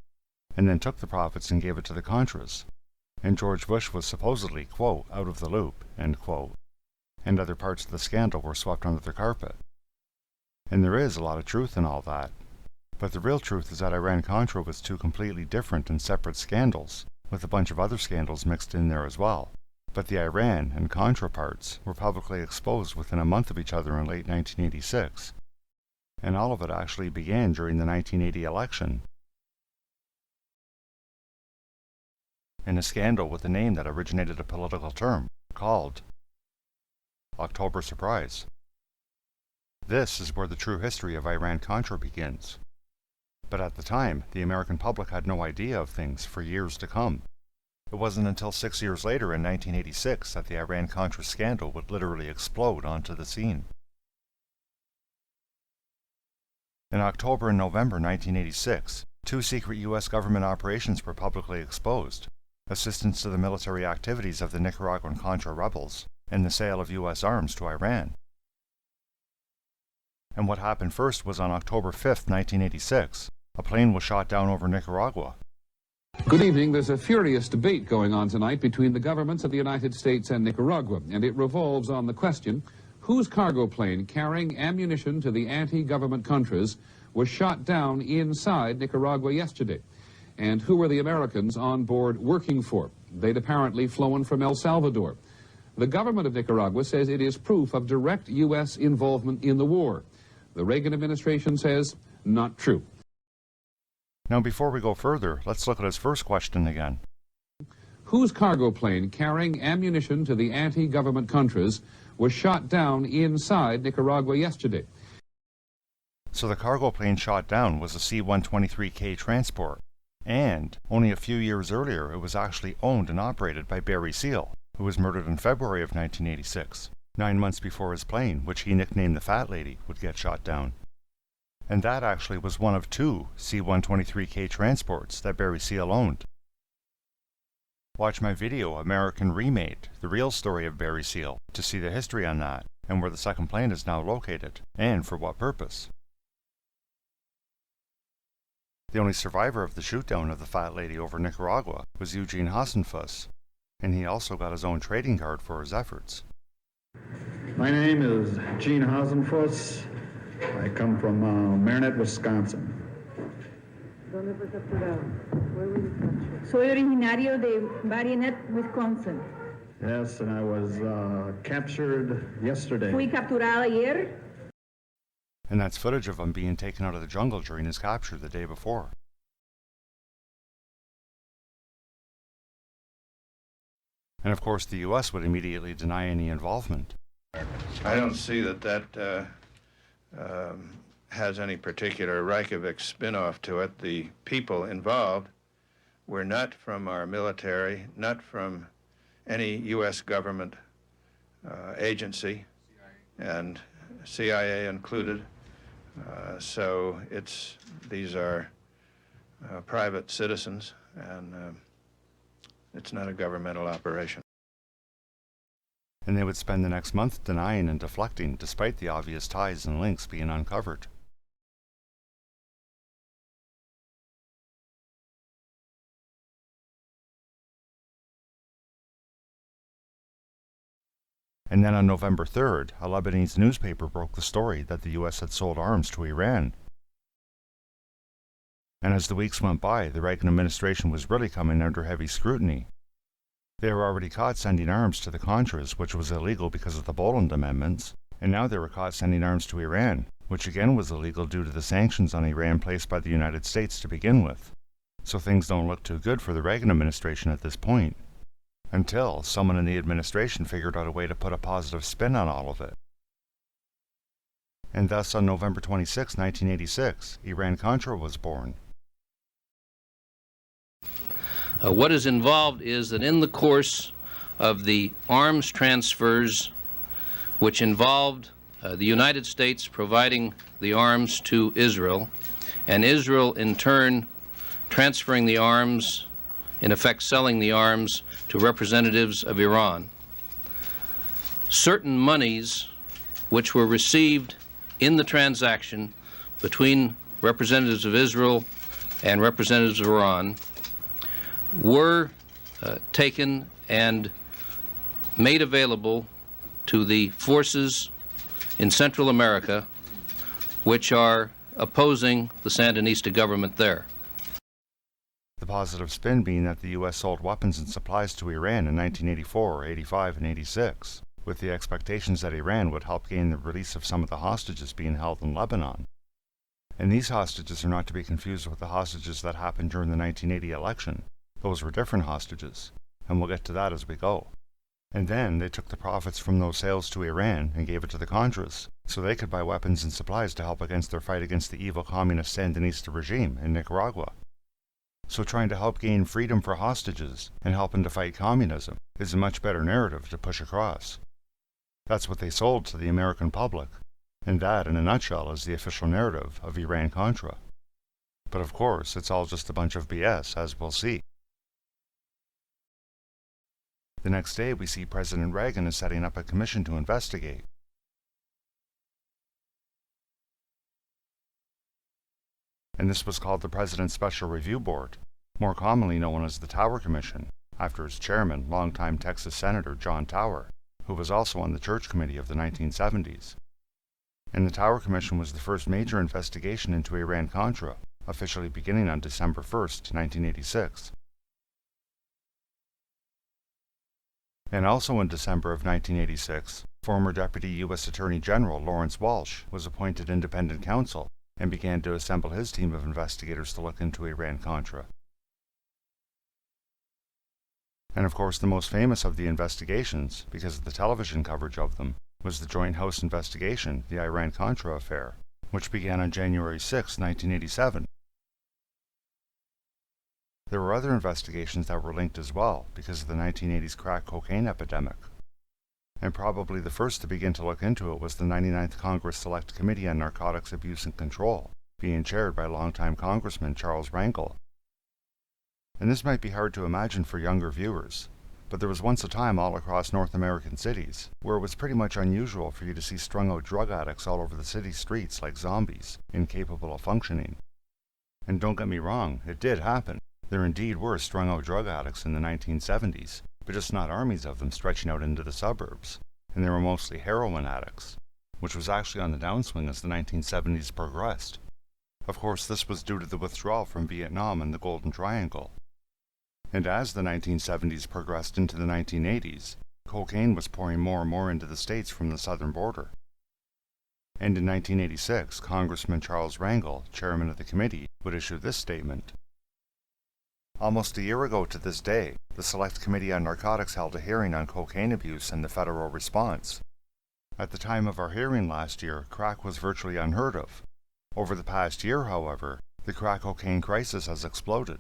and then took the profits and gave it to the Contras. And George Bush was supposedly, quote, out of the loop, end quote, and other parts of the scandal were swept under the carpet. And there is a lot of truth in all that. But the real truth is that Iran-Contra was two completely different and separate scandals, with a bunch of other scandals mixed in there as well. But the Iran and Contra parts were publicly exposed within a month of each other in late 1986. And all of it actually began during the 1980 election. In a scandal with a name that originated a political term called October Surprise. This is where the true history of Iran-Contra begins. But at the time, the American public had no idea of things for years to come. It wasn't until 6 years later in 1986 that the Iran-Contra scandal would literally explode onto the scene. In October and November 1986, 2 secret U.S. government operations were publicly exposed: assistance to the military activities of the Nicaraguan Contra rebels, and the sale of U.S. arms to Iran. And what happened first was on October 5th, 1986, a plane was shot down over Nicaragua. Good evening. There's a furious debate going on tonight between the governments of the United States and Nicaragua, and it revolves on the question, whose cargo plane carrying ammunition to the anti-government Contras was shot down inside Nicaragua yesterday? And who were the Americans on board working for? They'd apparently flown from El Salvador. The government of Nicaragua says it is proof of direct U.S. involvement in the war. The Reagan administration says, not true. Now before we go further, let's look at his first question again. Whose cargo plane carrying ammunition to the anti-government Contras was shot down inside Nicaragua yesterday? So the cargo plane shot down was a C-123K transport, and only a few years earlier it was actually owned and operated by Barry Seal, who was murdered in February of 1986. 9 months before his plane, which he nicknamed the Fat Lady, would get shot down. And that actually was one of 2 C-123K transports that Barry Seal owned. Watch my video, American Remade, the real story of Barry Seal, to see the history on that, and where the second plane is now located, and for what purpose. The only survivor of the shootdown of the Fat Lady over Nicaragua was Eugene Hasenfuss, and he also got his own trading card for his efforts. My name is Gene Hasenfuss. I come from Marinette, Wisconsin. ¿Dónde fue capturado? Where were you captured? Soy originario de Marionette, Wisconsin. Yes, and I was captured yesterday. Fui capturada ayer. And that's footage of him being taken out of the jungle during his capture the day before. And of course the US would immediately deny any involvement. I don't see that has any particular Reykjavik spin-off to it. The people involved were not from our military, not from any U.S. government agency, and CIA included. So these are private citizens, and it's not a governmental operation. And they would spend the next month denying and deflecting, despite the obvious ties and links being uncovered. And then on November 3rd, a Lebanese newspaper broke the story that the US had sold arms to Iran. And as the weeks went by, the Reagan administration was really coming under heavy scrutiny. They were already caught sending arms to the Contras, which was illegal because of the Boland amendments, and now they were caught sending arms to Iran, which again was illegal due to the sanctions on Iran placed by the United States to begin with. So things don't look too good for the Reagan administration at this point, until someone in the administration figured out a way to put a positive spin on all of it. And thus on November 26, 1986, Iran-Contra was born. What is involved is that in the course of the arms transfers, which involved the United States providing the arms to Israel, and Israel in turn transferring the arms, in effect selling the arms to representatives of Iran, certain monies which were received in the transaction between representatives of Israel and representatives of Iran were taken and made available to the forces in Central America which are opposing the Sandinista government there. The positive spin being that the U.S. sold weapons and supplies to Iran in 1984, 85, and 86, with the expectations that Iran would help gain the release of some of the hostages being held in Lebanon. And these hostages are not to be confused with the hostages that happened during the 1980 election. Those were different hostages, and we'll get to that as we go. And then they took the profits from those sales to Iran and gave it to the Contras, so they could buy weapons and supplies to help against their fight against the evil communist Sandinista regime in Nicaragua. So trying to help gain freedom for hostages and helping to fight communism is a much better narrative to push across. That's what they sold to the American public, and that, in a nutshell, is the official narrative of Iran-Contra. But of course, it's all just a bunch of BS, as we'll see. The next day, we see President Reagan is setting up a commission to investigate. And this was called the President's Special Review Board, more commonly known as the Tower Commission, after its chairman, longtime Texas Senator John Tower, who was also on the Church Committee of the 1970s. And the Tower Commission was the first major investigation into Iran-Contra, officially beginning on December 1st, 1986. And also in December of 1986, former Deputy U.S. Attorney General Lawrence Walsh was appointed independent counsel and began to assemble his team of investigators to look into Iran-Contra. And of course the most famous of the investigations, because of the television coverage of them, was the Joint House investigation, the Iran-Contra affair, which began on January 6, 1987. There were other investigations that were linked as well, because of the 1980s crack cocaine epidemic. And probably the first to begin to look into it was the 99th Congress Select Committee on Narcotics Abuse and Control, being chaired by longtime Congressman Charles Rangel. And this might be hard to imagine for younger viewers, but there was once a time all across North American cities where it was pretty much unusual for you to see strung-out drug addicts all over the city streets like zombies, incapable of functioning. And don't get me wrong, it did happen. There indeed were strung-out drug addicts in the 1970s, but just not armies of them stretching out into the suburbs, and they were mostly heroin addicts, which was actually on the downswing as the 1970s progressed. Of course, this was due to the withdrawal from Vietnam and the Golden Triangle. And as the 1970s progressed into the 1980s, cocaine was pouring more and more into the states from the southern border. And in 1986, Congressman Charles Rangel, chairman of the committee, would issue this statement. Almost a year ago to this day, the Select Committee on Narcotics held a hearing on cocaine abuse and the federal response. At the time of our hearing last year, crack was virtually unheard of. Over the past year, however, the crack cocaine crisis has exploded.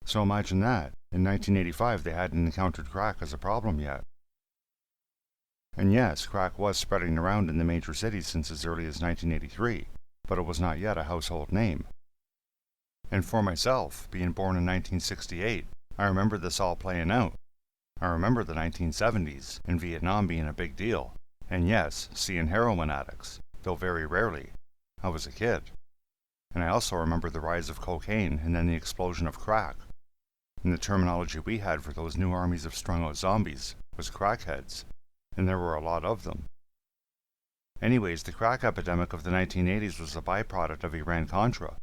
So imagine that. In 1985, they hadn't encountered crack as a problem yet. And yes, crack was spreading around in the major cities since as early as 1983, but it was not yet a household name. And for myself, being born in 1968, I remember this all playing out. I remember the 1970s and Vietnam being a big deal. And yes, seeing heroin addicts, though very rarely. I was a kid. And I also remember the rise of cocaine and then the explosion of crack. And the terminology we had for those new armies of strung-out zombies was crackheads, and there were a lot of them. Anyways, the crack epidemic of the 1980s was a byproduct of Iran-Contra.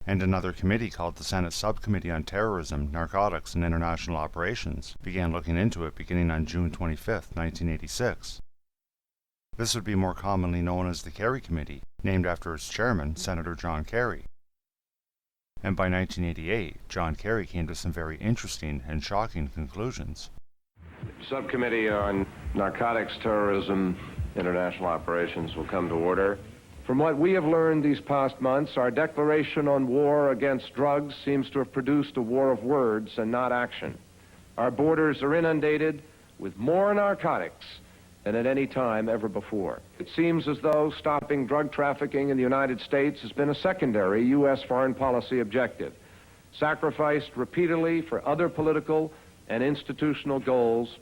And another committee called the Senate Subcommittee on Terrorism, Narcotics, and International Operations began looking into it beginning on June 25, 1986. This would be more commonly known as the Kerry Committee, named after its chairman, Senator John Kerry. And by 1988, John Kerry came to some very interesting and shocking conclusions. Subcommittee on Narcotics, Terrorism, International Operations will come to order. From what we have learned these past months, our declaration on war against drugs seems to have produced a war of words and not action. Our borders are inundated with more narcotics than at any time ever before. It seems as though stopping drug trafficking in the United States has been a secondary U.S. foreign policy objective, sacrificed repeatedly for other political and institutional goals,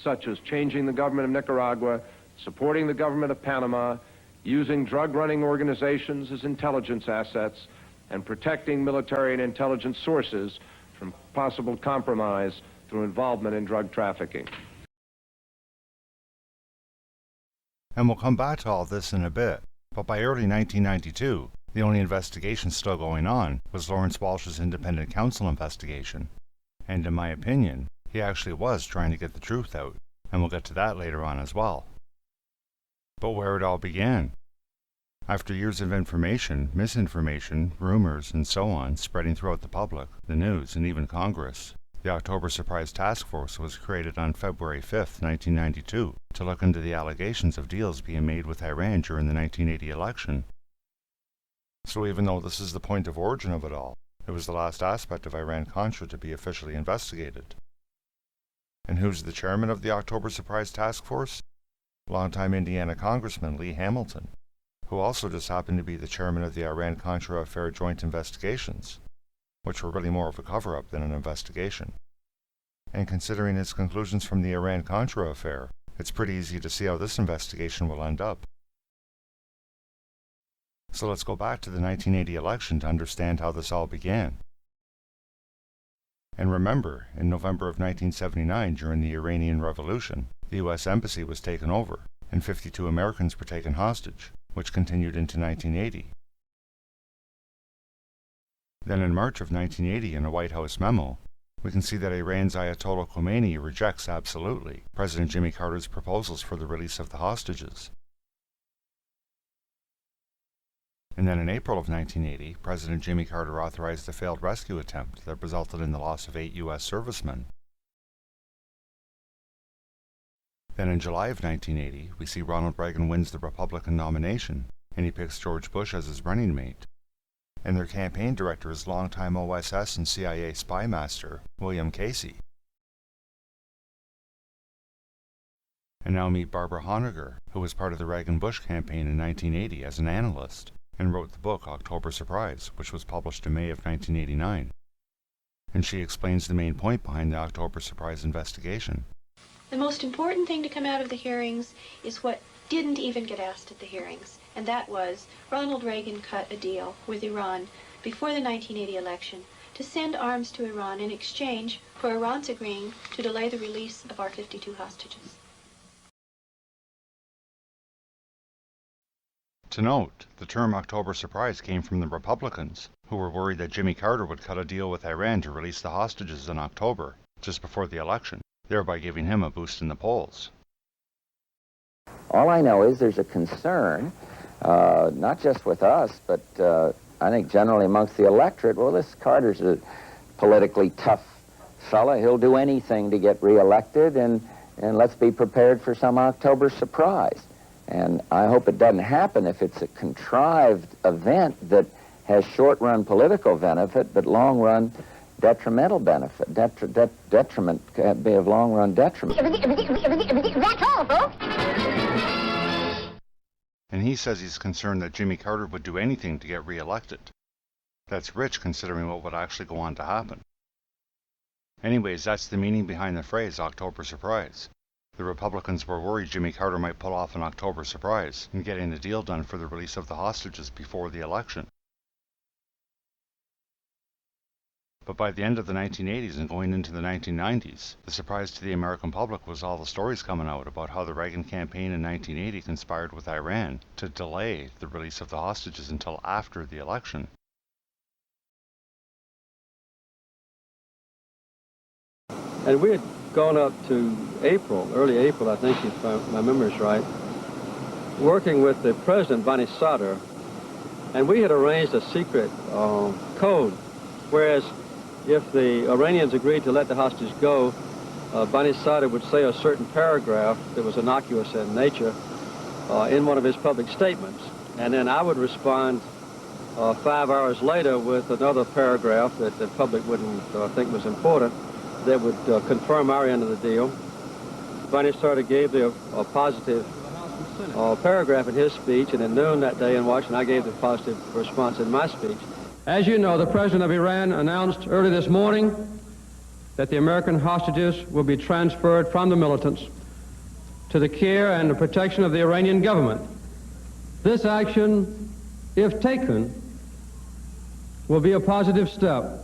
such as changing the government of Nicaragua, supporting the government of Panama, using drug-running organizations as intelligence assets, and protecting military and intelligence sources from possible compromise through involvement in drug trafficking. And we'll come back to all this in a bit, but by early 1992, the only investigation still going on was Lawrence Walsh's independent counsel investigation. And in my opinion, he actually was trying to get the truth out, and we'll get to that later on as well. But where it all began. After years of information, misinformation, rumors, and so on spreading throughout the public, the news, and even Congress, the October Surprise Task Force was created on February 5, 1992, to look into the allegations of deals being made with Iran during the 1980 election. So even though this is the point of origin of it all, it was the last aspect of Iran-Contra to be officially investigated. And who's the chairman of the October Surprise Task Force? Longtime Indiana Congressman Lee Hamilton, who also just happened to be the chairman of the Iran-Contra Affair Joint Investigations, which were really more of a cover-up than an investigation. And considering his conclusions from the Iran-Contra affair, it's pretty easy to see how this investigation will end up. So let's go back to the 1980 election to understand how this all began. And remember, in November of 1979, during the Iranian Revolution, the U.S. Embassy was taken over, and 52 Americans were taken hostage, which continued into 1980. Then in March of 1980, in a White House memo, we can see that Iran's Ayatollah Khomeini rejects absolutely President Jimmy Carter's proposals for the release of the hostages. And then in April of 1980, President Jimmy Carter authorized a failed rescue attempt that resulted in the loss of 8 U.S. servicemen. Then in July of 1980, we see Ronald Reagan wins the Republican nomination, and he picks George Bush as his running mate. And their campaign director is longtime OSS and CIA spy master, William Casey. And now meet Barbara Honegger, who was part of the Reagan-Bush campaign in 1980 as an analyst, and wrote the book October Surprise, which was published in May of 1989. And she explains the main point behind the October Surprise investigation. The most important thing to come out of the hearings is what didn't even get asked at the hearings, and that was Ronald Reagan cut a deal with Iran before the 1980 election to send arms to Iran in exchange for Iran's agreeing to delay the release of our 52 hostages. To note, the term October surprise came from the Republicans, who were worried that Jimmy Carter would cut a deal with Iran to release the hostages in October, just before the election, thereby giving him a boost in the polls. All I know is there's a concern, not just with us, but I think generally amongst the electorate. Well, this Carter's a politically tough fella. He'll do anything to get reelected, and let's be prepared for some October surprise. And I hope it doesn't happen if it's a contrived event that has short-run political benefit, but long-run detrimental benefit. Detriment can be of long-run detriment. That's all, folks. And he says he's concerned that Jimmy Carter would do anything to get reelected. That's rich considering what would actually go on to happen. Anyways, that's the meaning behind the phrase October surprise. The Republicans were worried Jimmy Carter might pull off an October surprise in getting the deal done for the release of the hostages before the election. But by the end of the 1980s and going into the 1990s, the surprise to the American public was all the stories coming out about how the Reagan campaign in 1980 conspired with Iran to delay the release of the hostages until after the election. And we had gone up to April, early April, I think, if my memory's right, working with the President, Bonnie Sauter, and we had arranged a secret code, whereas if the Iranians agreed to let the hostages go, Bonnie Sauter would say a certain paragraph that was innocuous in nature in one of his public statements, and then I would respond 5 hours later with another paragraph that the public wouldn't think was important, that would confirm our end of the deal. Bonnie Sauter gave a positive paragraph in his speech, and at noon that day in Washington, I gave the positive response in my speech. As you know, the President of Iran announced early this morning that the American hostages will be transferred from the militants to the care and the protection of the Iranian government. This action, if taken, will be a positive step.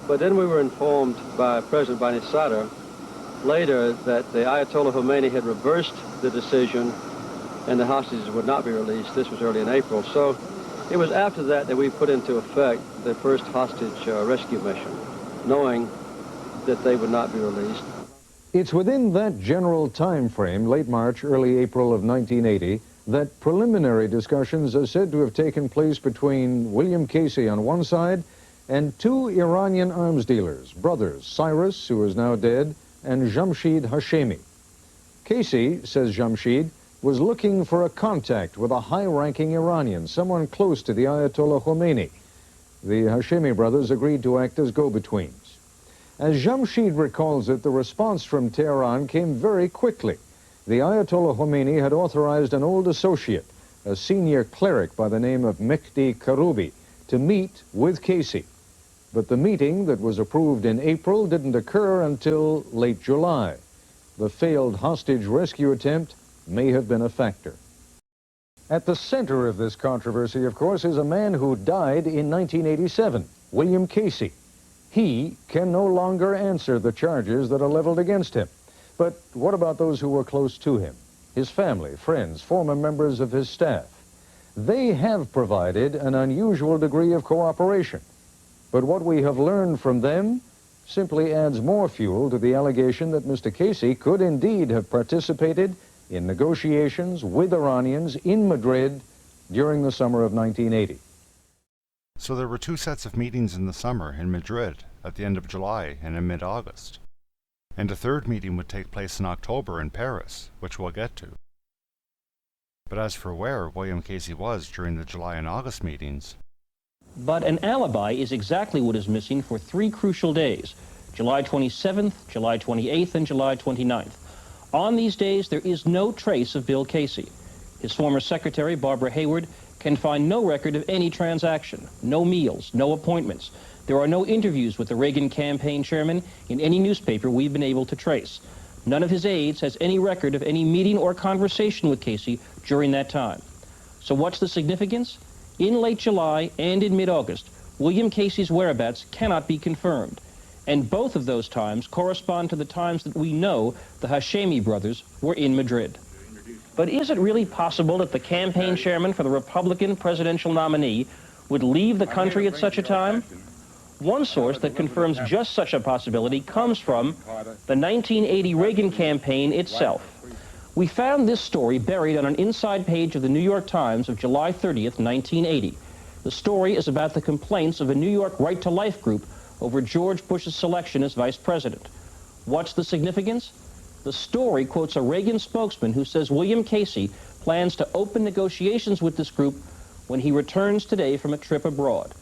But then we were informed by President Bonnie Sauter later that the Ayatollah Khomeini had reversed the decision and the hostages would not be released. This was early in April. So it was after that that we put into effect the first hostage rescue mission, knowing that they would not be released. It's within that general time frame, late March, early April of 1980, that preliminary discussions are said to have taken place between William Casey on one side and two Iranian arms dealers, brothers, Cyrus, who is now dead, and Jamshid Hashemi. Casey, says Jamshid, was looking for a contact with a high-ranking Iranian, someone close to the Ayatollah Khomeini. The Hashemi brothers agreed to act as go-betweens. As Jamshid recalls it, the response from Tehran came very quickly. The Ayatollah Khomeini had authorized an old associate, a senior cleric by the name of Mehdi Karoubi, to meet with Casey. But the meeting that was approved in April didn't occur until late July. The failed hostage rescue attempt may have been a factor. At the center of this controversy, of course, is a man who died in 1987, William Casey. He can no longer answer the charges that are leveled against him. But what about those who were close to him? His family, friends, former members of his staff. They have provided an unusual degree of cooperation. But what we have learned from them simply adds more fuel to the allegation that Mr. Casey could indeed have participated in negotiations with Iranians in Madrid during the summer of 1980. So there were two sets of meetings in the summer in Madrid at the end of July and in mid-August. And a third meeting would take place in October in Paris, which we'll get to. But as for where William Casey was during the July and August meetings... But an alibi is exactly what is missing for 3 crucial days, July 27th, July 28th, and July 29th. On these days, there is no trace of Bill Casey. His former secretary, Barbara Hayward, can find no record of any transaction, no meals, no appointments. There are no interviews with the Reagan campaign chairman in any newspaper we've been able to trace. None of his aides has any record of any meeting or conversation with Casey during that time. So what's the significance? In late July and in mid-August, William Casey's whereabouts cannot be confirmed. And both of those times correspond to the times that we know the Hashemi brothers were in Madrid. But is it really possible that the campaign chairman for the Republican presidential nominee would leave the country at such a time? One source that confirms just such a possibility comes from the 1980 Reagan campaign itself. We found this story buried on an inside page of the New York Times of July 30th, 1980. The story is about the complaints of a New York Right to Life group over George Bush's selection as vice president. What's the significance? The story quotes a Reagan spokesman who says William Casey plans to open negotiations with this group when he returns today from a trip abroad.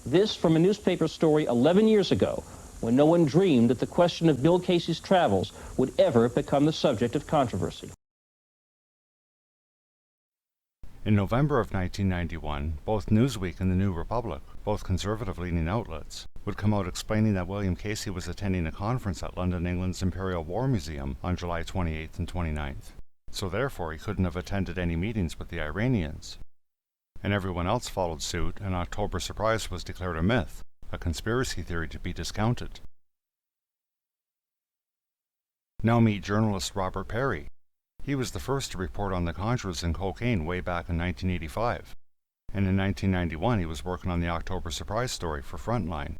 This from a newspaper story 11 years ago, when no one dreamed that the question of Bill Casey's travels would ever become the subject of controversy. In November of 1991, both Newsweek and the New Republic, both conservative-leaning outlets, would come out explaining that William Casey was attending a conference at London, England's Imperial War Museum on July 28th and 29th, so therefore he couldn't have attended any meetings with the Iranians. And everyone else followed suit, and October Surprise was declared a myth, a conspiracy theory to be discounted. Now meet journalist Robert Perry. He was the first to report on the Contras and cocaine way back in 1985, and in 1991 he was working on the October Surprise story for Frontline.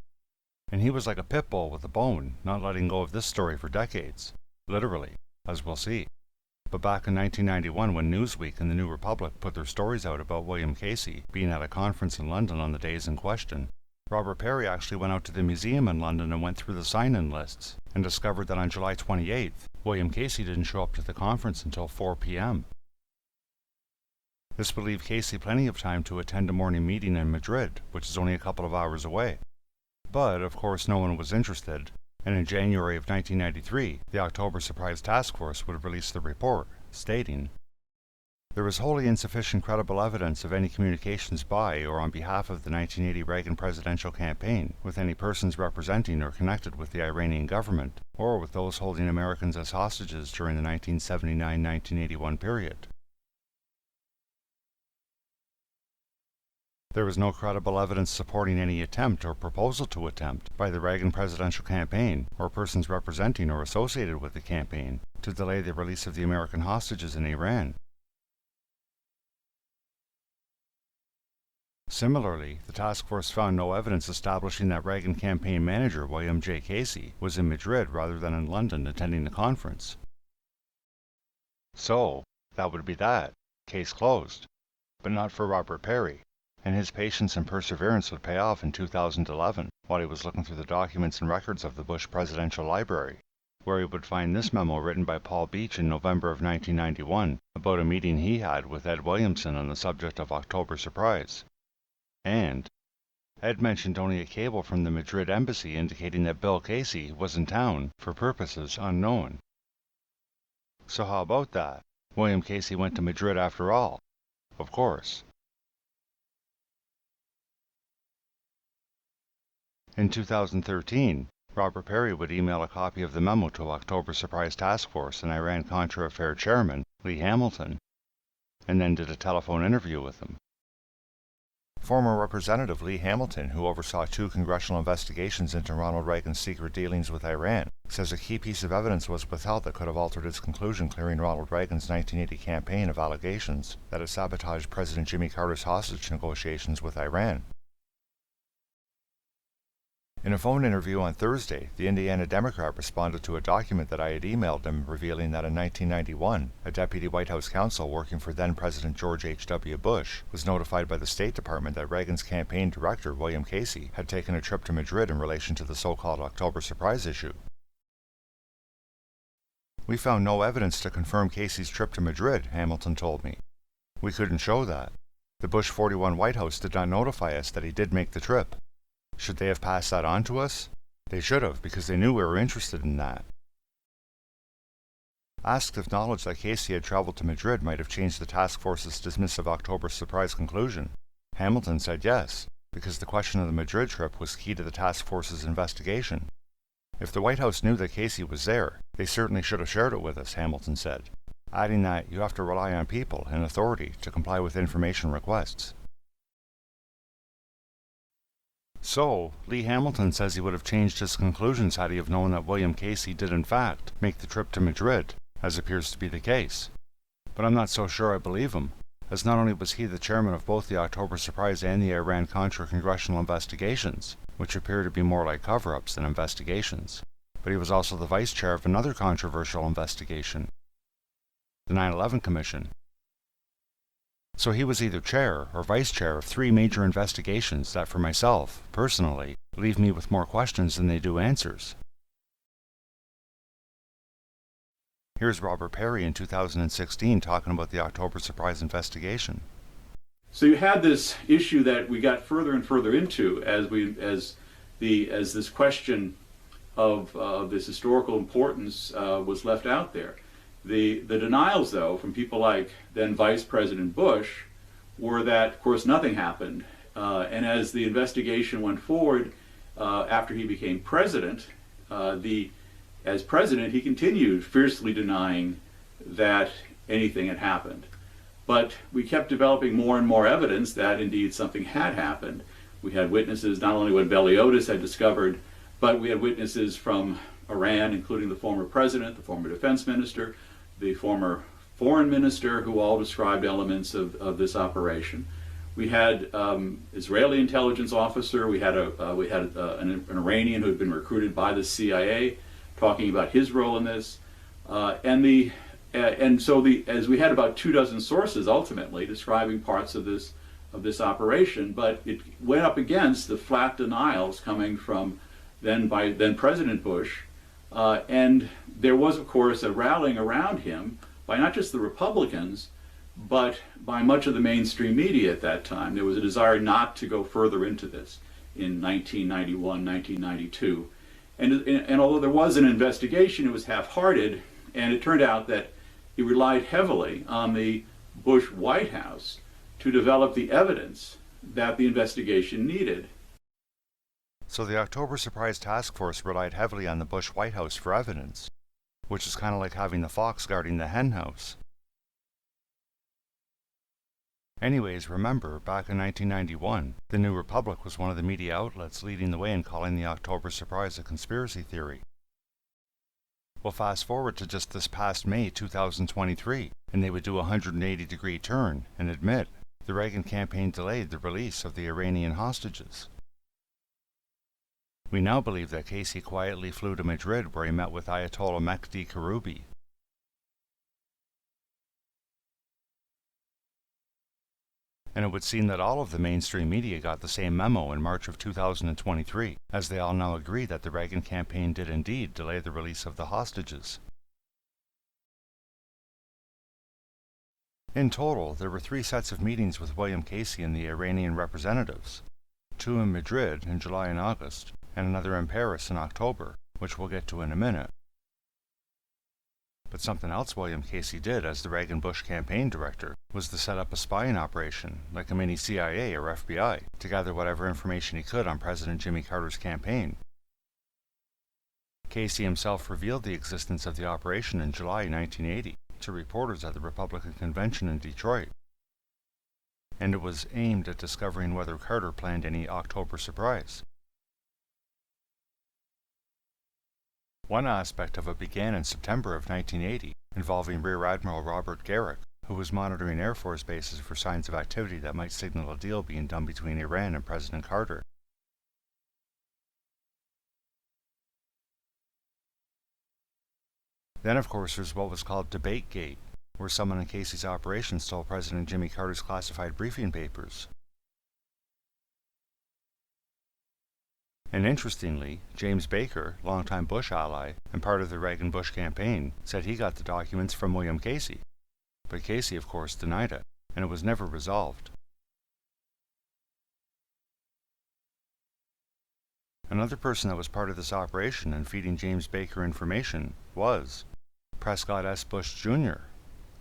And he was like a pit bull with a bone, not letting go of this story for decades, literally, as we'll see. But back in 1991, when Newsweek and the New Republic put their stories out about William Casey being at a conference in London on the days in question, Robert Perry actually went out to the museum in London and went through the sign-in lists, and discovered that on July 28th, William Casey didn't show up to the conference until 4 p.m. This would leave Casey plenty of time to attend a morning meeting in Madrid, which is only a couple of hours away. But, of course, no one was interested, and in January of 1993, the October Surprise Task Force would release the report, stating, "There is wholly insufficient credible evidence of any communications by or on behalf of the 1980 Reagan presidential campaign with any persons representing or connected with the Iranian government, or with those holding Americans as hostages during the 1979-1981 period. There is no credible evidence supporting any attempt or proposal to attempt by the Reagan presidential campaign or persons representing or associated with the campaign to delay the release of the American hostages in Iran. Similarly, the task force found no evidence establishing that Reagan campaign manager William J. Casey was in Madrid rather than in London attending the conference. So, that would be that. Case closed. But not for Robert Perry. And his patience and perseverance would pay off in 2011, while he was looking through the documents and records of the Bush Presidential Library, where he would find this memo written by Paul Beach in November of 1991 about a meeting he had with Ed Williamson on the subject of October Surprise. And Ed mentioned only a cable from the Madrid embassy indicating that Bill Casey was in town for purposes unknown. So how about that? William Casey went to Madrid after all. Of course. In 2013, Robert Perry would email a copy of the memo to October Surprise Task Force and Iran-Contra Affair Chairman, Lee Hamilton, and then did a telephone interview with him. Former Representative Lee Hamilton, who oversaw 2 congressional investigations into Ronald Reagan's secret dealings with Iran, says a key piece of evidence was withheld that could have altered his conclusion, clearing Ronald Reagan's 1980 campaign of allegations that it sabotaged President Jimmy Carter's hostage negotiations with Iran. In a phone interview on Thursday, the Indiana Democrat responded to a document that I had emailed him revealing that in 1991, a deputy White House counsel working for then-President George H.W. Bush was notified by the State Department that Reagan's campaign director, William Casey, had taken a trip to Madrid in relation to the so-called October Surprise issue. We found no evidence to confirm Casey's trip to Madrid, Hamilton told me. We couldn't show that. The Bush 41 White House did not notify us that he did make the trip. Should they have passed that on to us? They should have, because they knew we were interested in that. Asked if knowledge that Casey had traveled to Madrid might have changed the task force's dismissive October Surprise conclusion, Hamilton said yes, because the question of the Madrid trip was key to the task force's investigation. If the White House knew that Casey was there, they certainly should have shared it with us, Hamilton said, adding that you have to rely on people and authority to comply with information requests. So, Lee Hamilton says he would have changed his conclusions had he have known that William Casey did in fact make the trip to Madrid, as appears to be the case. But I'm not so sure I believe him, as not only was he the chairman of both the October surprise and the Iran-Contra congressional investigations, which appear to be more like cover-ups than investigations, but he was also the vice chair of another controversial investigation, the 9/11 Commission. So he was either chair or vice chair of 3 major investigations that, for myself, personally, leave me with more questions than they do answers. Here's Robert Perry in 2016 talking about the October surprise investigation. So you had this issue that we got further and further into as this question of this historical importance was left out there. The denials, though, from people like then Vice President Bush were that, of course, nothing happened. And as the investigation went forward after he became president, as president, he continued fiercely denying that anything had happened. But we kept developing more and more evidence that indeed something had happened. We had witnesses, not only what Otis had discovered, but we had witnesses from Iran, including the former president, the former defense minister, the former foreign minister, who all described elements of this operation. We had Israeli intelligence officer. We had an Iranian who had been recruited by the CIA, talking about his role in this, as we had about 24 sources ultimately describing parts of this operation, but it went up against the flat denials coming from then President Bush, and there was, of course, a rallying around him by not just the Republicans, but by much of the mainstream media at that time. There was a desire not to go further into this in 1991, 1992. And although there was an investigation, it was half-hearted, and it turned out that he relied heavily on the Bush White House to develop the evidence that the investigation needed. So the October Surprise Task Force relied heavily on the Bush White House for evidence, which is kind of like having the fox guarding the hen house. Anyways, remember, back in 1991, the New Republic was one of the media outlets leading the way in calling the October surprise a conspiracy theory. Well, fast forward to just this past May 2023, and they would do a 180-degree turn and admit the Reagan campaign delayed the release of the Iranian hostages. We now believe that Casey quietly flew to Madrid, where he met with Ayatollah Mehdi Karoubi. And it would seem that all of the mainstream media got the same memo in March of 2023, as they all now agree that the Reagan campaign did indeed delay the release of the hostages. In total, there were 3 sets of meetings with William Casey and the Iranian representatives, 2 in Madrid in July and August, and another in Paris in October, which we'll get to in a minute. But something else William Casey did as the Reagan-Bush campaign director was to set up a spying operation, like a mini CIA or FBI, to gather whatever information he could on President Jimmy Carter's campaign. Casey himself revealed the existence of the operation in July 1980 to reporters at the Republican Convention in Detroit, and it was aimed at discovering whether Carter planned any October surprise. One aspect of it began in September of 1980, involving Rear Admiral Robert Garrick, who was monitoring Air Force bases for signs of activity that might signal a deal being done between Iran and President Carter. Then, of course, there's what was called Debategate, where someone in Casey's operation stole President Jimmy Carter's classified briefing papers. And interestingly, James Baker, longtime Bush ally and part of the Reagan-Bush campaign, said he got the documents from William Casey. But Casey, of course, denied it, and it was never resolved. Another person that was part of this operation and feeding James Baker information was Prescott S. Bush Jr.,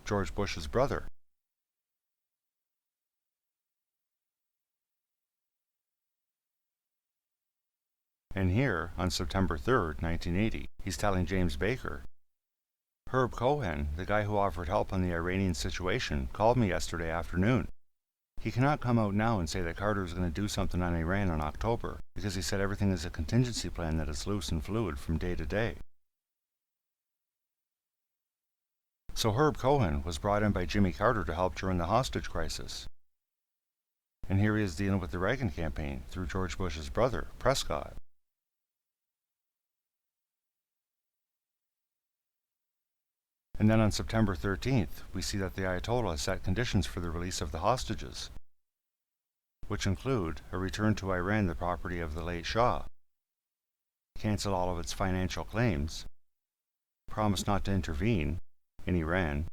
George Bush's brother. And here, on September 3rd, 1980, he's telling James Baker, "Herb Cohen, the guy who offered help on the Iranian situation, called me yesterday afternoon. He cannot come out now and say that Carter is going to do something on Iran in October, because he said everything is a contingency plan that is loose and fluid from day to day." So Herb Cohen was brought in by Jimmy Carter to help during the hostage crisis. And here he is dealing with the Reagan campaign through George Bush's brother, Prescott. And then on September 13th, we see that the Ayatollah set conditions for the release of the hostages, which include a return to Iran the property of the late Shah, cancel all of its financial claims, promise not to intervene in Iran,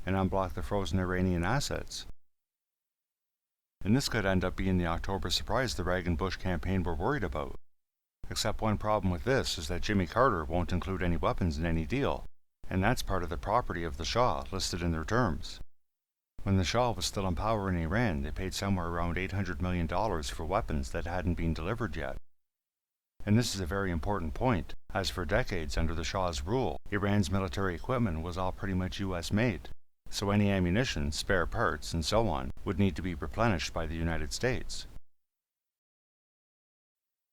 and unblock the frozen Iranian assets. And this could end up being the October surprise the Reagan-Bush campaign were worried about. Except one problem with this is that Jimmy Carter won't include any weapons in any deal, and that's part of the property of the Shah listed in their terms. When the Shah was still in power in Iran, they paid somewhere around $800 million for weapons that hadn't been delivered yet. And this is a very important point, as for decades under the Shah's rule, Iran's military equipment was all pretty much US made, so any ammunition, spare parts, and so on would need to be replenished by the United States.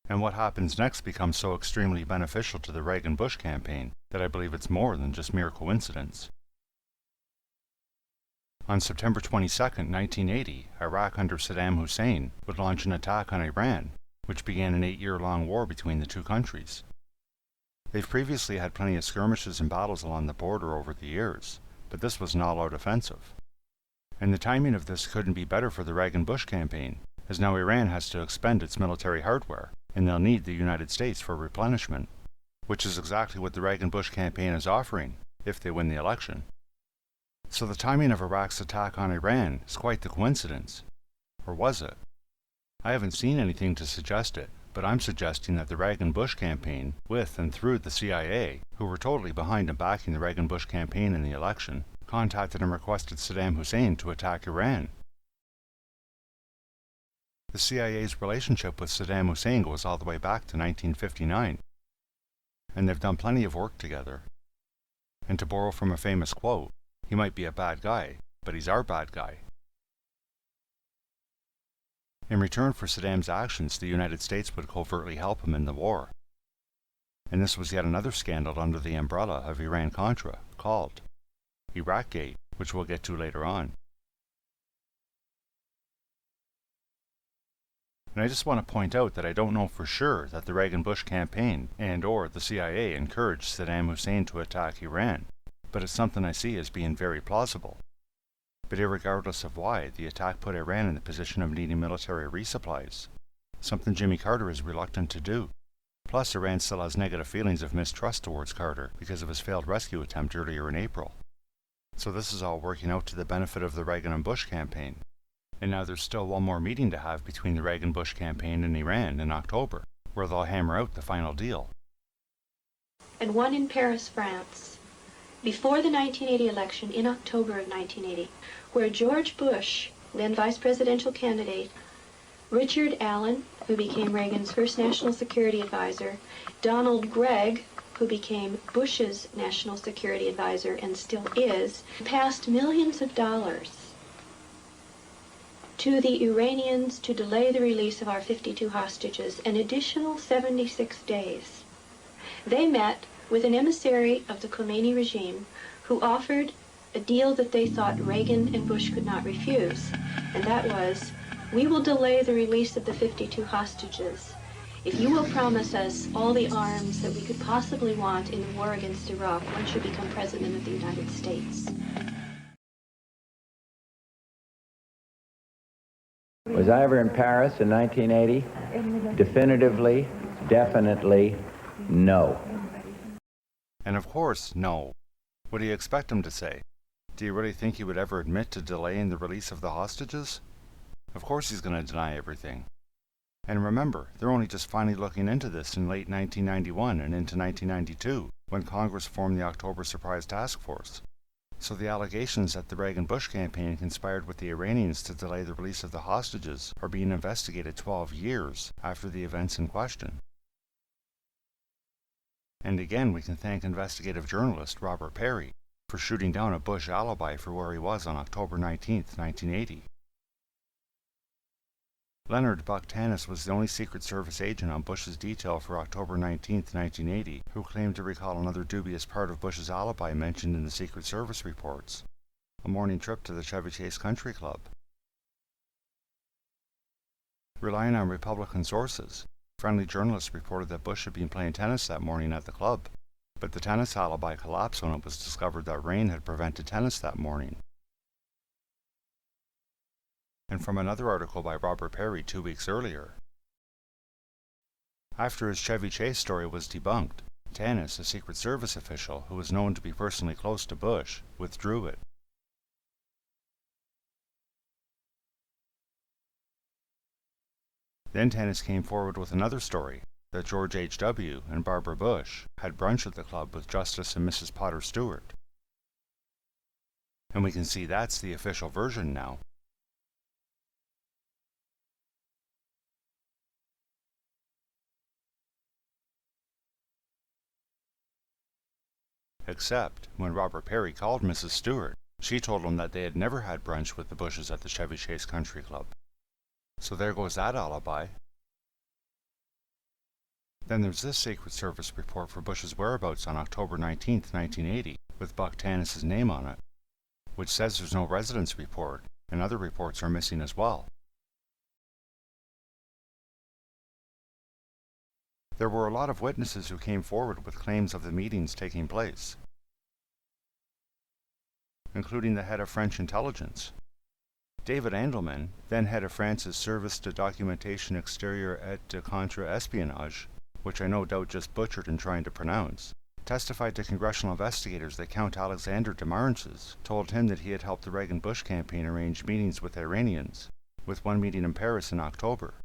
And what happens next becomes so extremely beneficial to the Reagan-Bush campaign that I believe it's more than just mere coincidence. On September 22, 1980, Iraq under Saddam Hussein would launch an attack on Iran, which began an 8-year-long war between the two countries. They've previously had plenty of skirmishes and battles along the border over the years, but this was an all-out offensive. And the timing of this couldn't be better for the Reagan-Bush campaign, as now Iran has to expend its military hardware, and they'll need the United States for replenishment, which is exactly what the Reagan-Bush campaign is offering, if they win the election. So the timing of Iraq's attack on Iran is quite the coincidence. Or was it? I haven't seen anything to suggest it, but I'm suggesting that the Reagan-Bush campaign, with and through the CIA, who were totally behind and backing the Reagan-Bush campaign in the election, contacted and requested Saddam Hussein to attack Iran. The CIA's relationship with Saddam Hussein goes all the way back to 1959, and they've done plenty of work together. And to borrow from a famous quote, he might be a bad guy, but he's our bad guy. In return for Saddam's actions, the United States would covertly help him in the war. And this was yet another scandal under the umbrella of Iran-Contra, called Iraqgate, which we'll get to later on. And I just want to point out that I don't know for sure that the Reagan-Bush campaign and/or the CIA encouraged Saddam Hussein to attack Iran, but it's something I see as being very plausible. But irregardless of why, the attack put Iran in the position of needing military resupplies, something Jimmy Carter is reluctant to do. Plus, Iran still has negative feelings of mistrust towards Carter because of his failed rescue attempt earlier in April. So this is all working out to the benefit of the Reagan and Bush campaign. And now there's still one more meeting to have between the Reagan-Bush campaign and Iran in October, where they'll hammer out the final deal. And one in Paris, France, before the 1980 election in October of 1980, where George Bush, then vice presidential candidate, Richard Allen, who became Reagan's first national security advisor, Donald Gregg, who became Bush's national security advisor and still is, passed millions of dollars to the Iranians to delay the release of our 52 hostages an additional 76 days. They met with an emissary of the Khomeini regime who offered a deal that they thought Reagan and Bush could not refuse, and that was, we will delay the release of the 52 hostages if you will promise us all the arms that we could possibly want in the war against Iraq once you become President of the United States. Was I ever in Paris in 1980? Definitively, definitely, no. And of course, no. What do you expect him to say? Do you really think he would ever admit to delaying the release of the hostages? Of course he's going to deny everything. And remember, they're only just finally looking into this in late 1991 and into 1992, when Congress formed the October Surprise Task Force. So the allegations that the Reagan-Bush campaign conspired with the Iranians to delay the release of the hostages are being investigated 12 years after the events in question. And again, we can thank investigative journalist Robert Perry for shooting down a Bush alibi for where he was on October 19, 1980. Leonard Buck Tanis was the only Secret Service agent on Bush's detail for October 19, 1980, who claimed to recall another dubious part of Bush's alibi mentioned in the Secret Service reports: a morning trip to the Chevy Chase Country Club. Relying on Republican sources, friendly journalists reported that Bush had been playing tennis that morning at the club, but the tennis alibi collapsed when it was discovered that rain had prevented tennis that morning. And from another article by Robert Perry 2 weeks earlier. After his Chevy Chase story was debunked, Tanis, a Secret Service official who was known to be personally close to Bush, withdrew it. Then Tanis came forward with another story, that George H.W. and Barbara Bush had brunch at the club with Justice and Mrs. Potter Stewart. And we can see that's the official version now. Except, when Robert Perry called Mrs. Stewart, she told him that they had never had brunch with the Bushes at the Chevy Chase Country Club. So there goes that alibi. Then there's this Secret Service report for Bush's whereabouts on October 19, 1980, with Buck Tanis' name on it, which says there's no residence report, and other reports are missing as well. There were a lot of witnesses who came forward with claims of the meetings taking place, including the head of French intelligence. David Andelman, then head of France's Service de Documentation Extérieure et de Contre-Espionnage, which I no doubt just butchered in trying to pronounce, testified to congressional investigators that Count Alexander de Marences told him that he had helped the Reagan-Bush campaign arrange meetings with Iranians, with one meeting in Paris in October.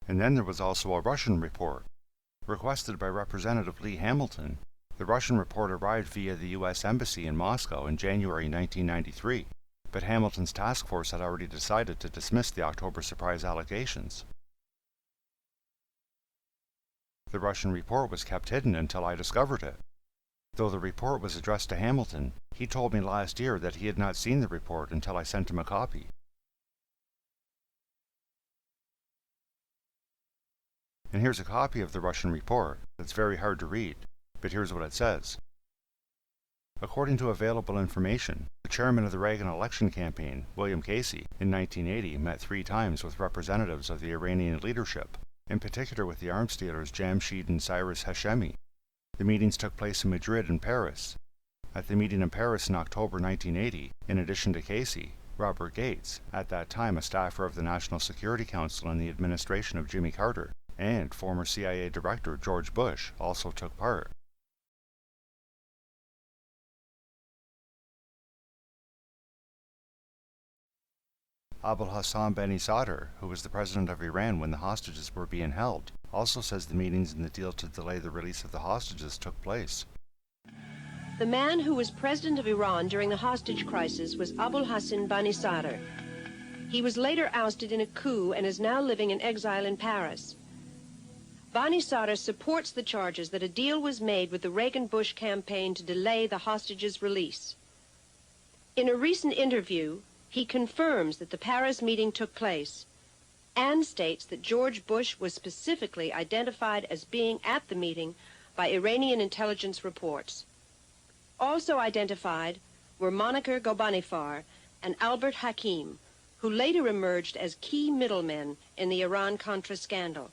And then there was also a Russian report, requested by Representative Lee Hamilton. The Russian report arrived via the U.S. Embassy in Moscow in January 1993, but Hamilton's task force had already decided to dismiss the October surprise allegations. The Russian report was kept hidden until I discovered it. Though the report was addressed to Hamilton, he told me last year that he had not seen the report until I sent him a copy. And here's a copy of the Russian report that's very hard to read, but here's what it says. According to available information, the chairman of the Reagan election campaign, William Casey, in 1980 met 3 times with representatives of the Iranian leadership, in particular with the arms dealers Jamshid and Cyrus Hashemi. The meetings took place in Madrid and Paris. At the meeting in Paris in October 1980, in addition to Casey, Robert Gates, at that time a staffer of the National Security Council in the administration of Jimmy Carter, and former CIA Director George Bush also took part. Abul Hassan Beni Sadr, who was the president of Iran when the hostages were being held, also says the meetings and the deal to delay the release of the hostages took place. The man who was president of Iran during the hostage crisis was Abul Hassan Beni Sadr. He was later ousted in a coup and is now living in exile in Paris. Beni Sadr supports the charges that a deal was made with the Reagan-Bush campaign to delay the hostages' release. In a recent interview, he confirms that the Paris meeting took place and states that George Bush was specifically identified as being at the meeting by Iranian intelligence reports. Also identified were Monikar Ghorbanifar and Albert Hakim, who later emerged as key middlemen in the Iran-Contra scandal.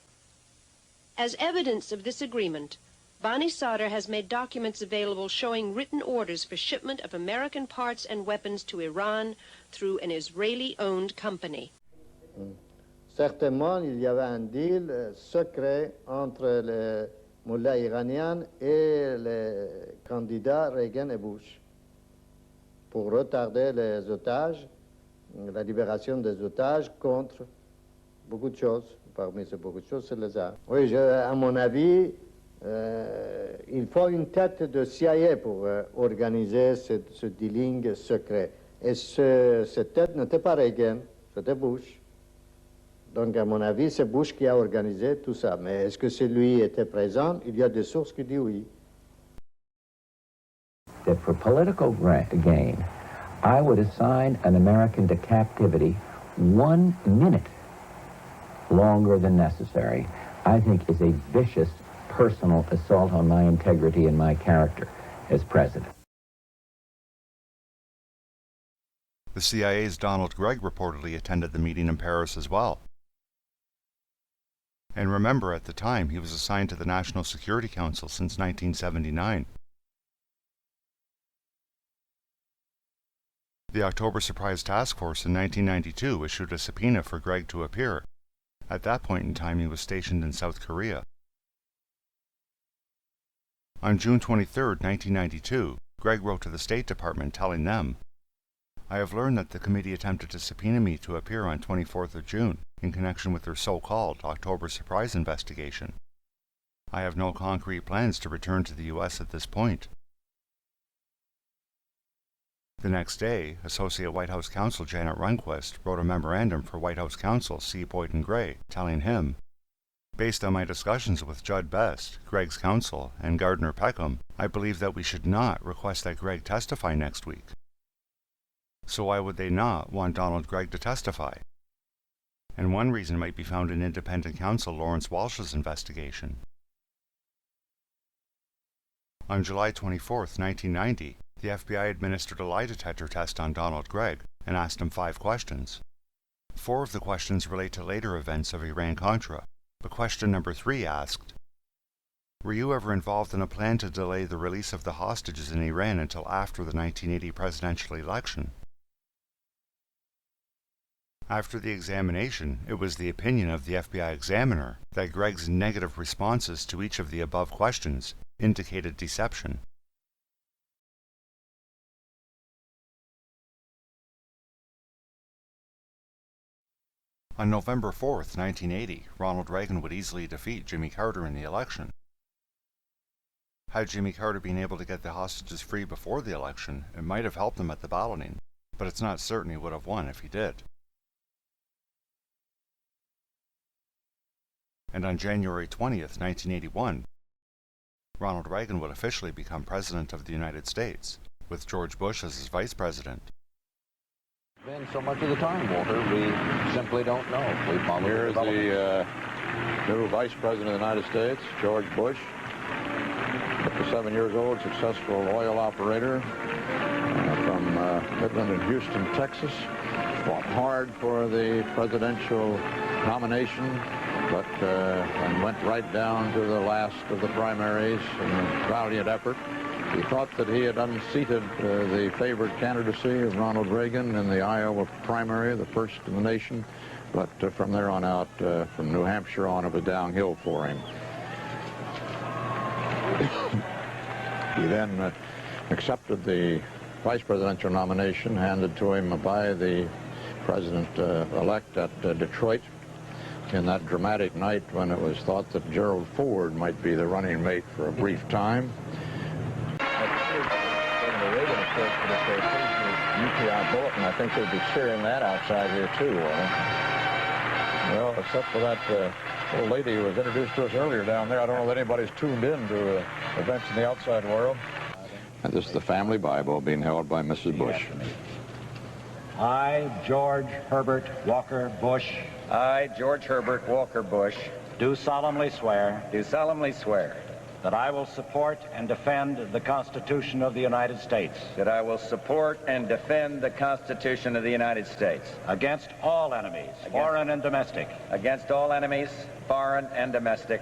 As evidence of this agreement, Beni Sadr has made documents available showing written orders for shipment of American parts and weapons to Iran through an Israeli-owned company. Certainement, il y avait un deal secret entre les mollahs iraniens et les candidats Reagan et Bush pour retarder les otages, la libération des otages contre beaucoup de choses. Parmi ces beaucoup de choses, c'est les armes. Oui, à mon avis, il faut une tête de CIA pour organiser ce dealing secret. Et cette tête n'était pas Reagan, c'était Bush. Donc, à mon avis, c'est Bush qui a organisé tout ça. Mais est-ce que celui était présent? Il y a des sources qui disent oui. That for political gain, I would assign an American to captivity 1 minute longer than necessary, I think is a vicious personal assault on my integrity and my character as president. The CIA's Donald Gregg reportedly attended the meeting in Paris as well. And remember, at the time, he was assigned to the National Security Council since 1979. The October Surprise Task Force in 1992 issued a subpoena for Gregg to appear. At that point in time, he was stationed in South Korea. On June 23, 1992, Gregg wrote to the State Department telling them, "I have learned that the committee attempted to subpoena me to appear on 24th of June in connection with their so-called October Surprise investigation. I have no concrete plans to return to the U.S. at this point." The next day, Associate White House Counsel Janet Rehnquist wrote a memorandum for White House Counsel C. Boyden Gray, telling him, "Based on my discussions with Judd Best, Gregg's counsel, and Gardner Peckham, I believe that we should not request that Gregg testify next week." So why would they not want Donald Gregg to testify? And one reason might be found in independent counsel Lawrence Walsh's investigation. On July 24, 1990, the FBI administered a lie detector test on Donald Gregg and asked him 5 questions. 4 of the questions relate to later events of Iran-Contra, but question number 3 asked, "Were you ever involved in a plan to delay the release of the hostages in Iran until after the 1980 presidential election?" After the examination, it was the opinion of the FBI examiner that Gregg's negative responses to each of the above questions indicated deception. On November 4, 1980, Ronald Reagan would easily defeat Jimmy Carter in the election. Had Jimmy Carter been able to get the hostages free before the election, it might have helped him at the balloting, but it's not certain he would have won if he did. And on January 20th, 1981, Ronald Reagan would officially become President of the United States, with George Bush as his Vice President. Been so much of the time, Walter, we simply don't know. We follow Here's the new Vice President of the United States, George Bush, 57 years old, successful oil operator from Midland and Houston, Texas. Fought hard for the presidential nomination, but and went right down to the last of the primaries in a valiant effort. He thought that he had unseated the favored candidacy of Ronald Reagan in the Iowa primary, the first in the nation, but from there on out, from New Hampshire on, it was downhill for him. He then accepted vice presidential nomination handed to him by the president-elect at Detroit in that dramatic night when it was thought that Gerald Ford might be the running mate for a brief time. UPI bulletin, I think they'd be cheering that outside here too, well, except for that old lady who was introduced to us earlier down there. I don't know that anybody's tuned in to events in the outside world. And this is the family Bible being held by Mrs. Bush. I, George Herbert Walker Bush. I, George Herbert Walker Bush. Do solemnly swear. Do solemnly swear. That I will support and defend the Constitution of the United States. That I will support and defend the Constitution of the United States. Against all enemies, foreign and domestic. Against all enemies, foreign and domestic.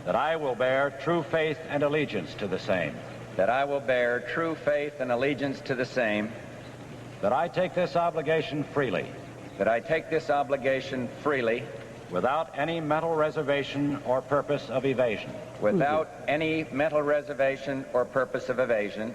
That I will bear true faith and allegiance to the same. That I will bear true faith and allegiance to the same. That I take this obligation freely. That I take this obligation freely. Without any mental reservation or purpose of evasion. Without any mental reservation or purpose of evasion.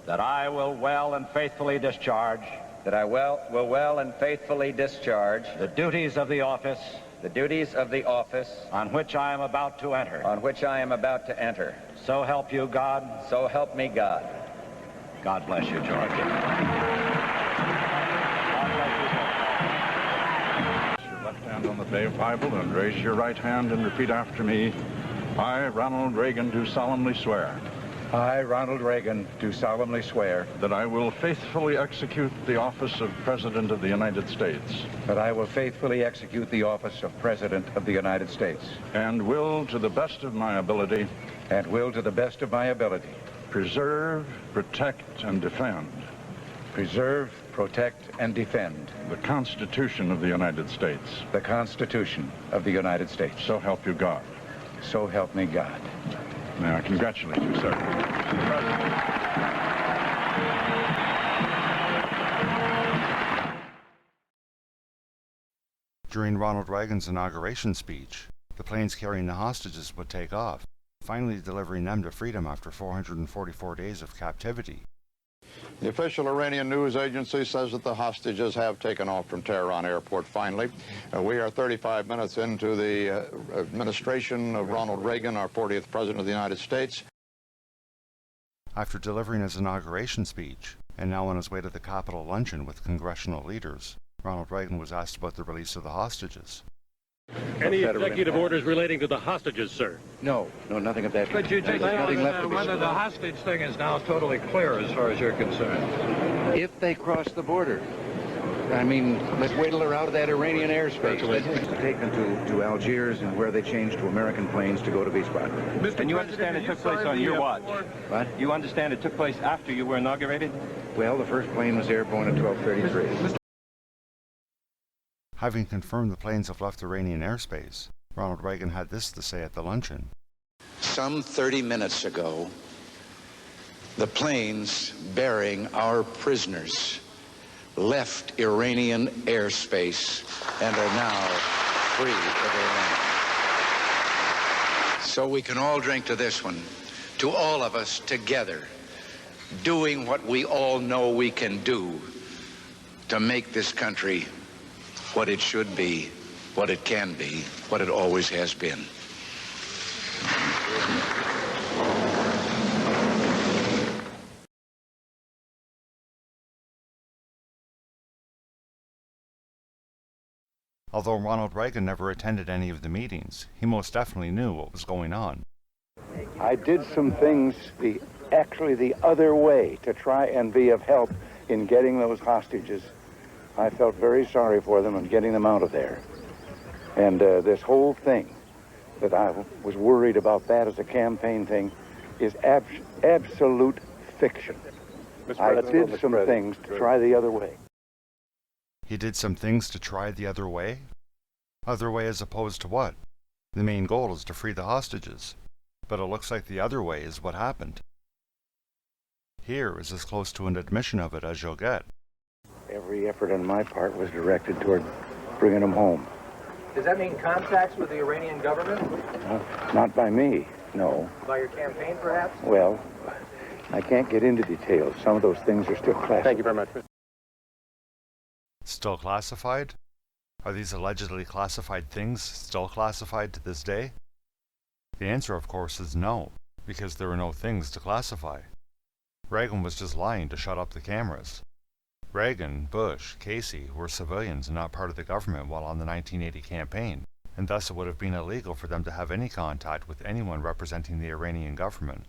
That I will well and faithfully discharge. That I will well and faithfully discharge. The duties of the office. The duties of the office. On which I am about to enter. On which I am about to enter. So help you God. So help me God. God bless you, George. Hand on the Bible and raise your right hand and repeat after me. I, Ronald Reagan, do solemnly swear. I, Ronald Reagan, do solemnly swear that I will faithfully execute the office of President of the United States. that I will faithfully execute the office of President of the United States. And will, to the best of my ability, And will, to the best of my ability, preserve, protect, and defend preserve, protect, and defend the Constitution of the United States. the Constitution of the United States. So help you God. So help me God. May I congratulate you, sir. During Ronald Reagan's inauguration speech, the planes carrying the hostages would take off, finally delivering them to freedom after 444 days of captivity. The official Iranian news agency says that the hostages have taken off from Tehran airport finally. We are 35 minutes into the administration of Ronald Reagan, our 40th President of the United States. After delivering his inauguration speech, and now on his way to the Capitol luncheon with congressional leaders, Ronald Reagan was asked about the release of the hostages. Any executive orders relating to the hostages, sir? No, nothing of that. Could you just say whether the hostage thing is now totally clear as far as you're concerned? If they cross the border, I mean, let's wait till they're out of that Iranian airspace. Let's take them to Algiers and where they change to American planes to go to Wiesbaden. And you understand it took place on your watch? What? You understand it took place after you were inaugurated? Well, the first plane was airborne at 12:33. Having confirmed the planes have left Iranian airspace, Ronald Reagan had this to say at the luncheon. Some 30 minutes ago, the planes bearing our prisoners left Iranian airspace and are now free of Iran. So we can all drink to this one, to all of us together, doing what we all know we can do to make this country what it should be, what it can be, what it always has been. Although Ronald Reagan never attended any of the meetings, he most definitely knew what was going on. I did some things actually the other way to try and be of help in getting those hostages. I felt very sorry for them and getting them out of there. And this whole thing that I was worried about that as a campaign thing is absolute fiction. I did some things to try the other way. He did some things to try the other way? Other way as opposed to what? The main goal is to free the hostages. But it looks like the other way is what happened. Here is as close to an admission of it as you'll get. Every effort on my part was directed toward bringing them home. Does that mean contacts with the Iranian government? Not by me, no. By your campaign, perhaps? Well, I can't get into details. Some of those things are still classified. Thank you very much. Still classified? Are these allegedly classified things still classified to this day? The answer, of course, is no, because there are no things to classify. Reagan was just lying to shut up the cameras. Reagan, Bush, Casey were civilians and not part of the government while on the 1980 campaign, and thus it would have been illegal for them to have any contact with anyone representing the Iranian government.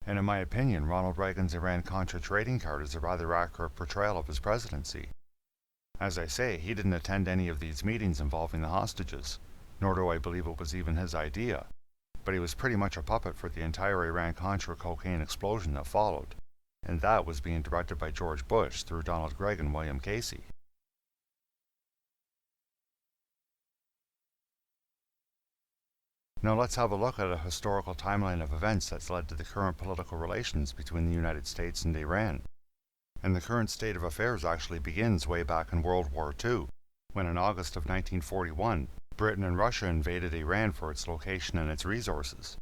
And in my opinion, Ronald Reagan's Iran-Contra trading card is a rather accurate portrayal of his presidency. As I say, he didn't attend any of these meetings involving the hostages, nor do I believe it was even his idea, but he was pretty much a puppet for the entire Iran-Contra cocaine explosion that followed, and that was being directed by George Bush through Donald Gregg and William Casey. Now let's have a look at a historical timeline of events that's led to the current political relations between the United States and Iran. And the current state of affairs actually begins way back in World War II, when in August of 1941, Britain and Russia invaded Iran for its location and its resources.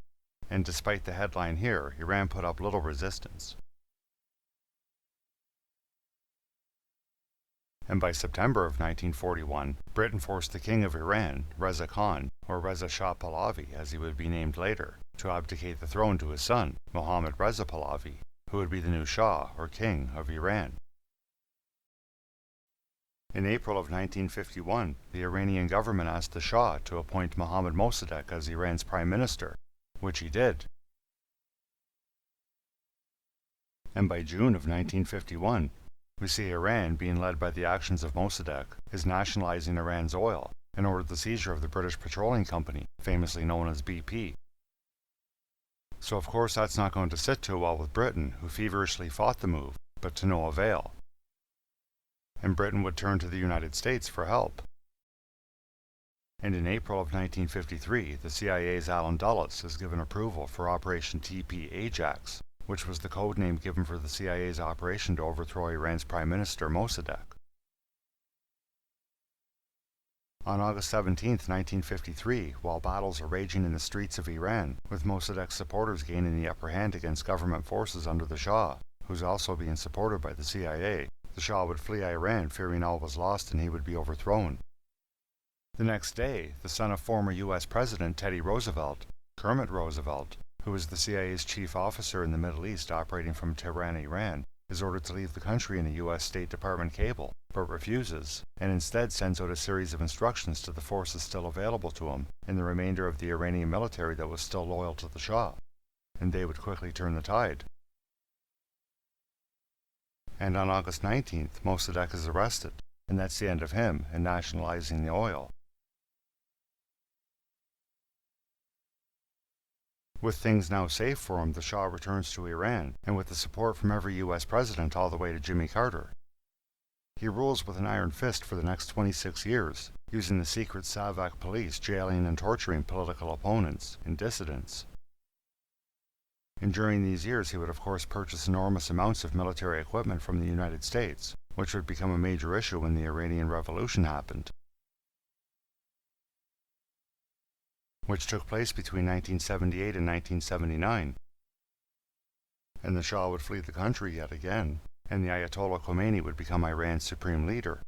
And despite the headline here, Iran put up little resistance. And by September of 1941, Britain forced the King of Iran, Reza Khan, or Reza Shah Pahlavi as he would be named later, to abdicate the throne to his son, Mohammad Reza Pahlavi, who would be the new Shah, or King, of Iran. In April of 1951, the Iranian government asked the Shah to appoint Mohammad Mossadegh as Iran's prime minister, which he did. And by June of 1951, we see Iran, being led by the actions of Mossadegh, is nationalizing Iran's oil and ordered the seizure of the British Petroleum Company, famously known as BP. So of course that's not going to sit too well with Britain, who feverishly fought the move, but to no avail. And Britain would turn to the United States for help. And in April of 1953, the CIA's Allen Dulles is given approval for Operation TP Ajax, which was the code name given for the CIA's operation to overthrow Iran's Prime Minister Mossadegh. On August 17, 1953, while battles are raging in the streets of Iran, with Mossadegh's supporters gaining the upper hand against government forces under the Shah, who's also being supported by the CIA, the Shah would flee Iran, fearing all was lost and he would be overthrown. The next day, the son of former U.S. President Teddy Roosevelt, Kermit Roosevelt, who was the CIA's chief officer in the Middle East operating from Tehran, Iran, is ordered to leave the country in a U.S. State Department cable, but refuses, and instead sends out a series of instructions to the forces still available to him and the remainder of the Iranian military that was still loyal to the Shah, and they would quickly turn the tide. And on August 19th, Mossadegh is arrested, and that's the end of him in nationalizing the oil. With things now safe for him, the Shah returns to Iran, and with the support from every U.S. president all the way to Jimmy Carter. He rules with an iron fist for the next 26 years, using the secret Savak police jailing and torturing political opponents and dissidents. And during these years he would of course purchase enormous amounts of military equipment from the United States, which would become a major issue when the Iranian Revolution happened, which took place between 1978 and 1979. And the Shah would flee the country yet again, and the Ayatollah Khomeini would become Iran's supreme leader.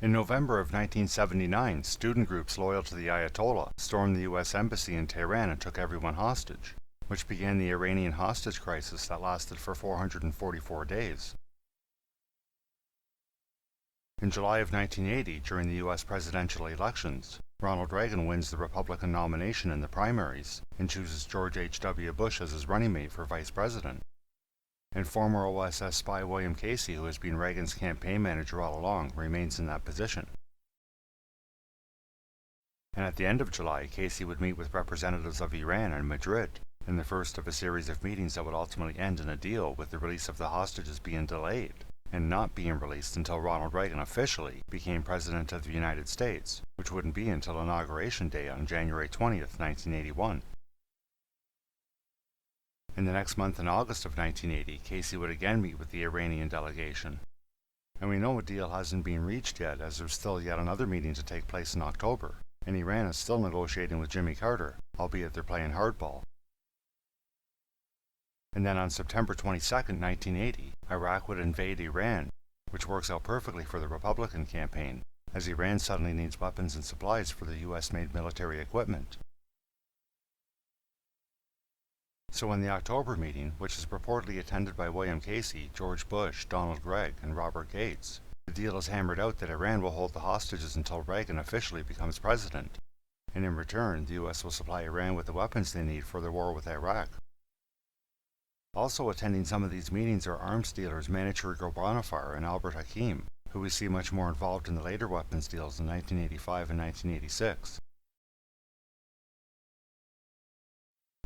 In November of 1979, student groups loyal to the Ayatollah stormed the U.S. Embassy in Tehran and took everyone hostage, which began the Iranian hostage crisis that lasted for 444 days. In July of 1980, during the U.S. presidential elections, Ronald Reagan wins the Republican nomination in the primaries and chooses George H.W. Bush as his running mate for vice president. And former OSS spy William Casey, who has been Reagan's campaign manager all along, remains in that position. And at the end of July, Casey would meet with representatives of Iran in Madrid, in the first of a series of meetings that would ultimately end in a deal with the release of the hostages being delayed, and not being released until Ronald Reagan officially became President of the United States, which wouldn't be until Inauguration Day on January 20th, 1981. In the next month, in August of 1980, Casey would again meet with the Iranian delegation. And we know a deal hasn't been reached yet, as there's still yet another meeting to take place in October, and Iran is still negotiating with Jimmy Carter, albeit they're playing hardball. And then on September 22, 1980, Iraq would invade Iran, which works out perfectly for the Republican campaign, as Iran suddenly needs weapons and supplies for the US-made military equipment. So in the October meeting, which is purportedly attended by William Casey, George Bush, Donald Gregg, and Robert Gates, the deal is hammered out that Iran will hold the hostages until Reagan officially becomes president, and in return, the US will supply Iran with the weapons they need for their war with Iraq. Also attending some of these meetings are arms dealers Manichur Gurbanifar and Albert Hakim, who we see much more involved in the later weapons deals in 1985 and 1986.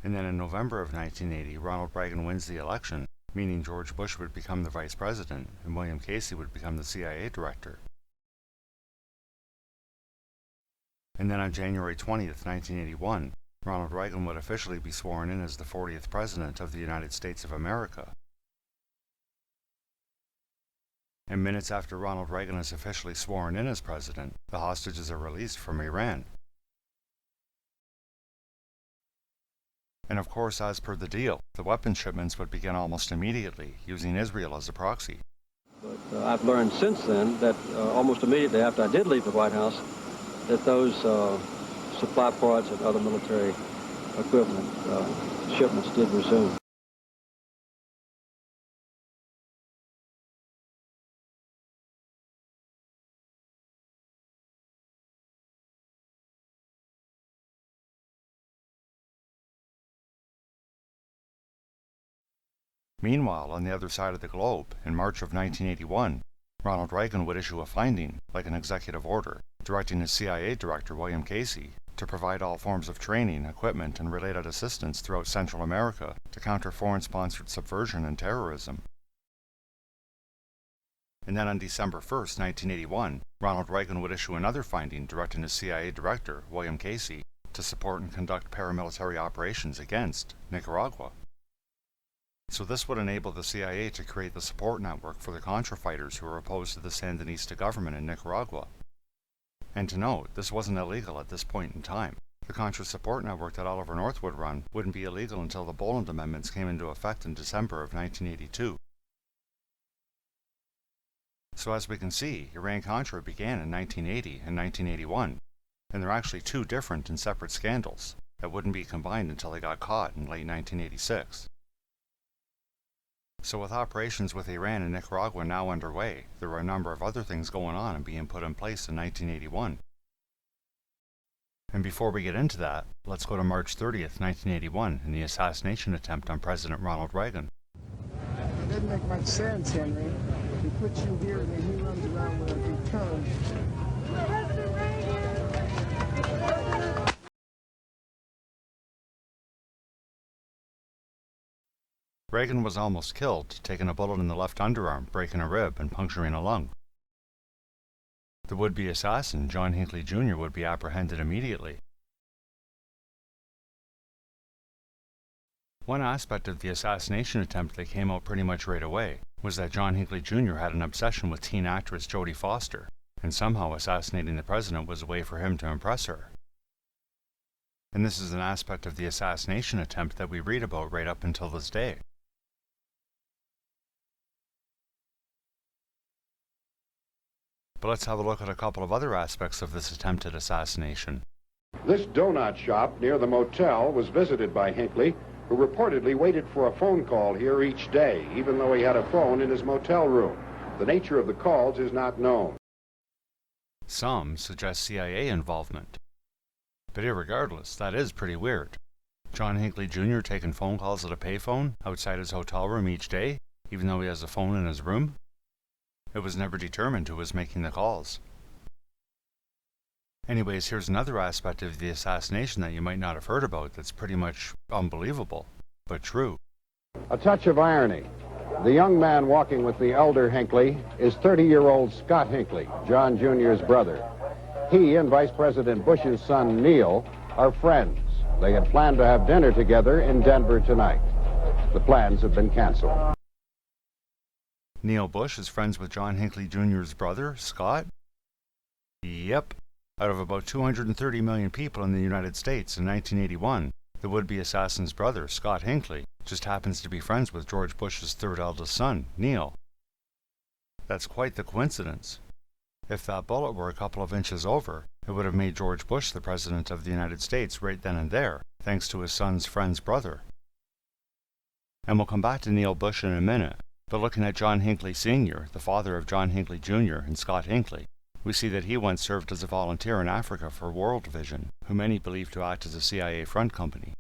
And then in November of 1980, Ronald Reagan wins the election, meaning George Bush would become the vice president and William Casey would become the CIA director. And then on January 20th, 1981, Ronald Reagan would officially be sworn in as the 40th President of the United States of America. And minutes after Ronald Reagan is officially sworn in as president, the hostages are released from Iran. And of course, as per the deal, the weapons shipments would begin almost immediately, using Israel as a proxy. But I've learned since then that almost immediately after I did leave the White House, that those supply pods and other military equipment shipments did resume. Meanwhile, on the other side of the globe, in March of 1981, Ronald Reagan would issue a finding, like an executive order, directing his CIA director, William Casey, to provide all forms of training, equipment, and related assistance throughout Central America to counter foreign-sponsored subversion and terrorism. And then on December 1st, 1981, Ronald Reagan would issue another finding directing his CIA director, William Casey, to support and conduct paramilitary operations against Nicaragua. So this would enable the CIA to create the support network for the Contra fighters who were opposed to the Sandinista government in Nicaragua. And to note, this wasn't illegal at this point in time. The Contra support network that Oliver North would run wouldn't be illegal until the Boland Amendments came into effect in December of 1982. So as we can see, Iran-Contra began in 1980 and 1981, and they're actually two different and separate scandals that wouldn't be combined until they got caught in late 1986. So with operations with Iran and Nicaragua now underway, there were a number of other things going on and being put in place in 1981. And before we get into that, let's go to March 30th, 1981, and the assassination attempt on President Ronald Reagan. It doesn't make much sense, Henry. He puts you here and then he runs around with a big tongue. Reagan was almost killed, taking a bullet in the left underarm, breaking a rib, and puncturing a lung. The would-be assassin, John Hinckley Jr., would be apprehended immediately. One aspect of the assassination attempt that came out pretty much right away was that John Hinckley Jr. had an obsession with teen actress Jodie Foster, and somehow assassinating the president was a way for him to impress her. And this is an aspect of the assassination attempt that we read about right up until this day. But let's have a look at a couple of other aspects of this attempted assassination. This donut shop near the motel was visited by Hinckley, who reportedly waited for a phone call here each day, even though he had a phone in his motel room. The nature of the calls is not known. Some suggest CIA involvement. But irregardless, that is pretty weird. John Hinckley Jr. taking phone calls at a payphone outside his hotel room each day, even though he has a phone in his room? It was never determined who was making the calls. Anyways, here's another aspect of the assassination that you might not have heard about that's pretty much unbelievable, but true. A touch of irony. The young man walking with the elder Hinckley is 30-year-old Scott Hinckley, John Jr.'s brother. He and Vice President Bush's son, Neil, are friends. They had planned to have dinner together in Denver tonight. The plans have been canceled. Neil Bush is friends with John Hinckley Jr.'s brother, Scott? Yep. Out of about 230 million people in the United States in 1981, the would-be assassin's brother, Scott Hinckley, just happens to be friends with George Bush's third eldest son, Neil. That's quite the coincidence. If that bullet were a couple of inches over, it would have made George Bush the President of the United States right then and there, thanks to his son's friend's brother. And we'll come back to Neil Bush in a minute, but looking at John Hinckley Sr., the father of John Hinckley Jr. and Scott Hinckley, we see that he once served as a volunteer in Africa for World Vision, who many believe to act as a CIA front company.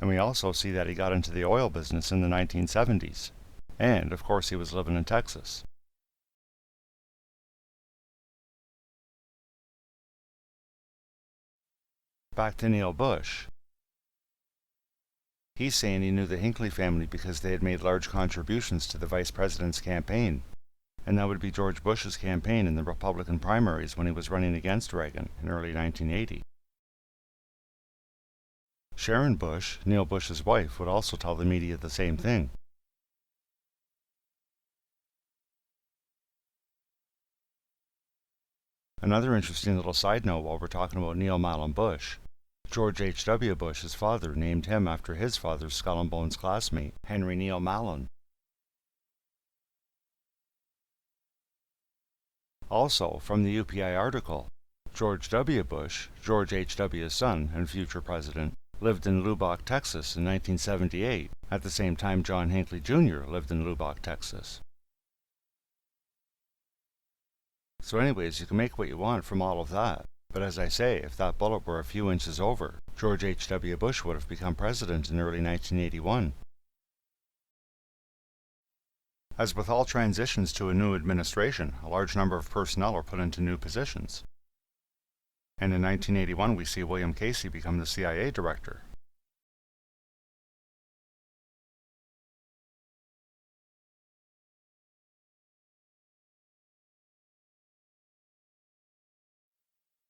And we also see that he got into the oil business in the 1970s. And, of course, he was living in Texas. Back to Neil Bush. He's saying he knew the Hinckley family because they had made large contributions to the vice president's campaign. And that would be George Bush's campaign in the Republican primaries when he was running against Reagan in early 1980. Sharon Bush, Neil Bush's wife, would also tell the media the same thing. Another interesting little side note while we're talking about Neil Mallon Bush, George H.W. Bush, his father, named him after his father's Skull and Bones classmate, Henry Neil Mallon. Also, from the UPI article, George W. Bush, George H.W.'s son and future president, lived in Lubbock, Texas in 1978, at the same time John Hinckley Jr. lived in Lubbock, Texas. So anyways, you can make what you want from all of that. But as I say, if that bullet were a few inches over, George H.W. Bush would have become president in early 1981. As with all transitions to a new administration, a large number of personnel are put into new positions. And in 1981, we see William Casey become the CIA director.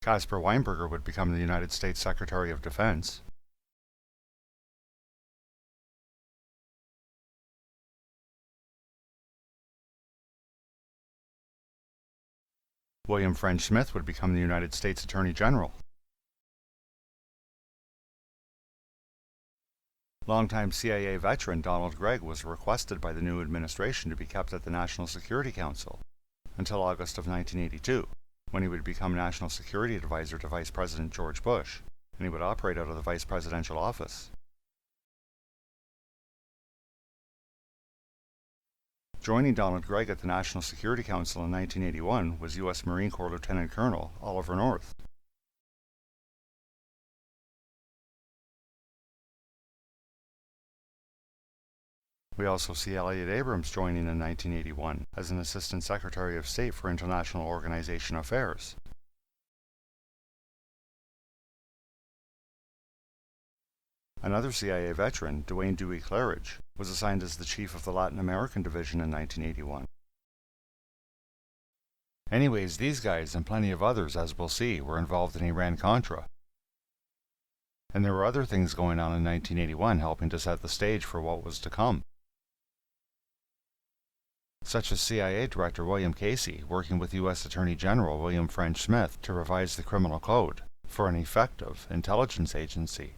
Caspar Weinberger would become the United States Secretary of Defense. William French Smith would become the United States Attorney General. Longtime CIA veteran Donald Gregg was requested by the new administration to be kept at the National Security Council until August of 1982, when he would become National Security Advisor to Vice President George Bush, and he would operate out of the Vice Presidential Office. Joining Donald Gregg at the National Security Council in 1981 was U.S. Marine Corps Lieutenant Colonel Oliver North. We also see Elliott Abrams joining in 1981 as an Assistant Secretary of State for International Organization Affairs. Another CIA veteran, Dwayne Dewey Claridge, was assigned as the chief of the Latin American Division in 1981. Anyways, these guys and plenty of others, as we'll see, were involved in Iran-Contra. And there were other things going on in 1981 helping to set the stage for what was to come, such as CIA Director William Casey working with U.S. Attorney General William French Smith to revise the criminal code for an effective intelligence agency.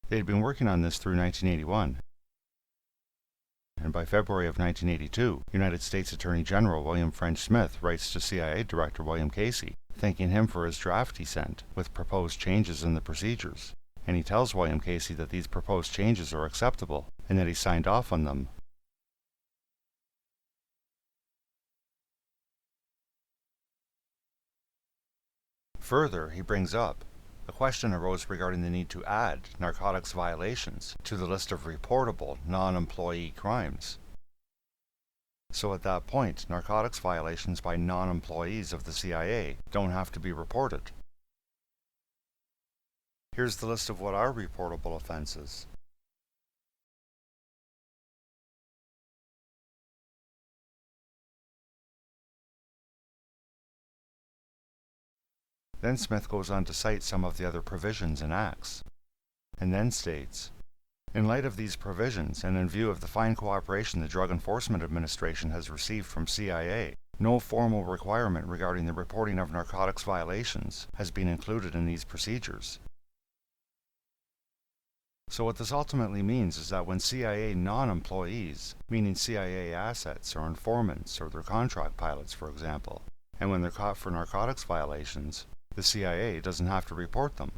They had been working on this through 1981, and by February of 1982, United States Attorney General William French Smith writes to CIA Director William Casey, thanking him for his draft he sent, with proposed changes in the procedures, and he tells William Casey that these proposed changes are acceptable, and that he signed off on them. Further, he brings up, a question arose regarding the need to add narcotics violations to the list of reportable non-employee crimes. So at that point, narcotics violations by non-employees of the CIA don't have to be reported. Here's the list of what are reportable offenses. Then Smith goes on to cite some of the other provisions and acts, and then states, in light of these provisions and in view of the fine cooperation the Drug Enforcement Administration has received from CIA, no formal requirement regarding the reporting of narcotics violations has been included in these procedures. So what this ultimately means is that when CIA non-employees, meaning CIA assets or informants or their contract pilots, for example, and when they're caught for narcotics violations, the CIA doesn't have to report them.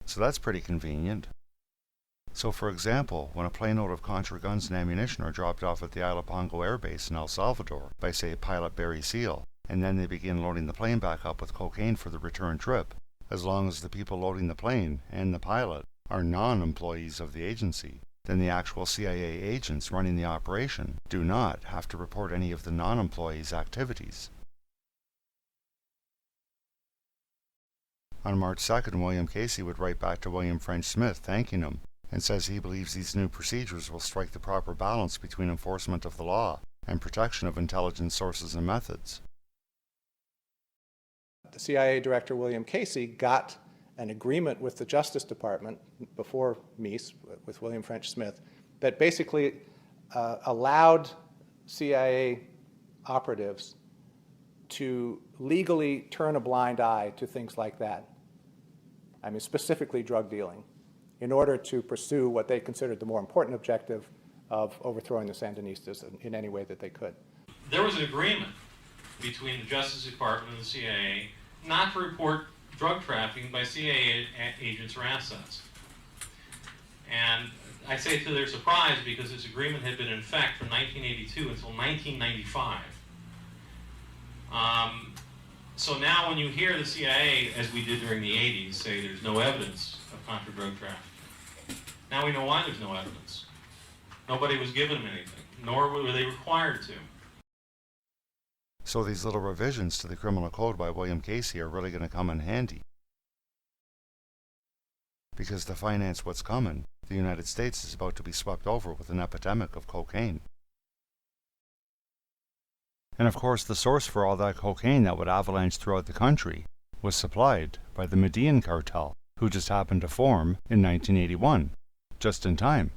So that's pretty convenient. So for example, when a planeload of Contra guns and ammunition are dropped off at the Ilopango Air Base in El Salvador by, say, pilot Barry Seal, and then they begin loading the plane back up with cocaine for the return trip, as long as the people loading the plane and the pilot are non-employees of the agency, then the actual CIA agents running the operation do not have to report any of the non-employees' activities. On March 2nd, William Casey would write back to William French Smith thanking him, and says he believes these new procedures will strike the proper balance between enforcement of the law and protection of intelligence sources and methods. The CIA Director William Casey got an agreement with the Justice Department before Meese, with William French Smith, that basically allowed CIA operatives to legally turn a blind eye to things like that. I mean, specifically drug dealing, in order to pursue what they considered the more important objective of overthrowing the Sandinistas in any way that they could. There was an agreement between the Justice Department and the CIA not to report drug trafficking by CIA agents or assets. And I say to their surprise because this agreement had been in effect from 1982 until 1995. So now when you hear the CIA, as we did during the 80s, say there's no evidence of contra-drug trafficking, Now we know why there's no evidence. Nobody was given them anything, nor were they required to. So these little revisions to the criminal code by William Casey are really going to come in handy. Because to finance what's coming, the United States is about to be swept over with an epidemic of cocaine. And of course, the source for all that cocaine that would avalanche throughout the country was supplied by the Medellin cartel, who just happened to form in 1981, just in time.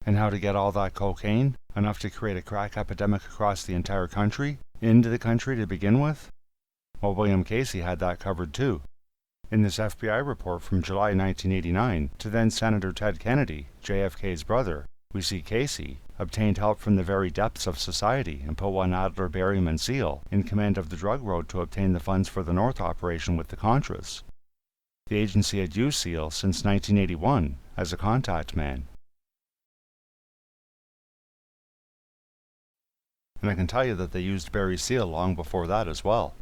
And how to get all that cocaine, enough to create a crack epidemic across the entire country, into the country to begin with? Well, William Casey had that covered too. In this FBI report from July 1989 to then Senator Ted Kennedy, JFK's brother, we see Casey obtained help from the very depths of society and put one Adler, Barium, and Seal in command of the drug road to obtain the funds for the North operation with the Contras. The agency had used Seal since 1981 as a contact man. And I can tell you that they used Barry Seal long before that as well.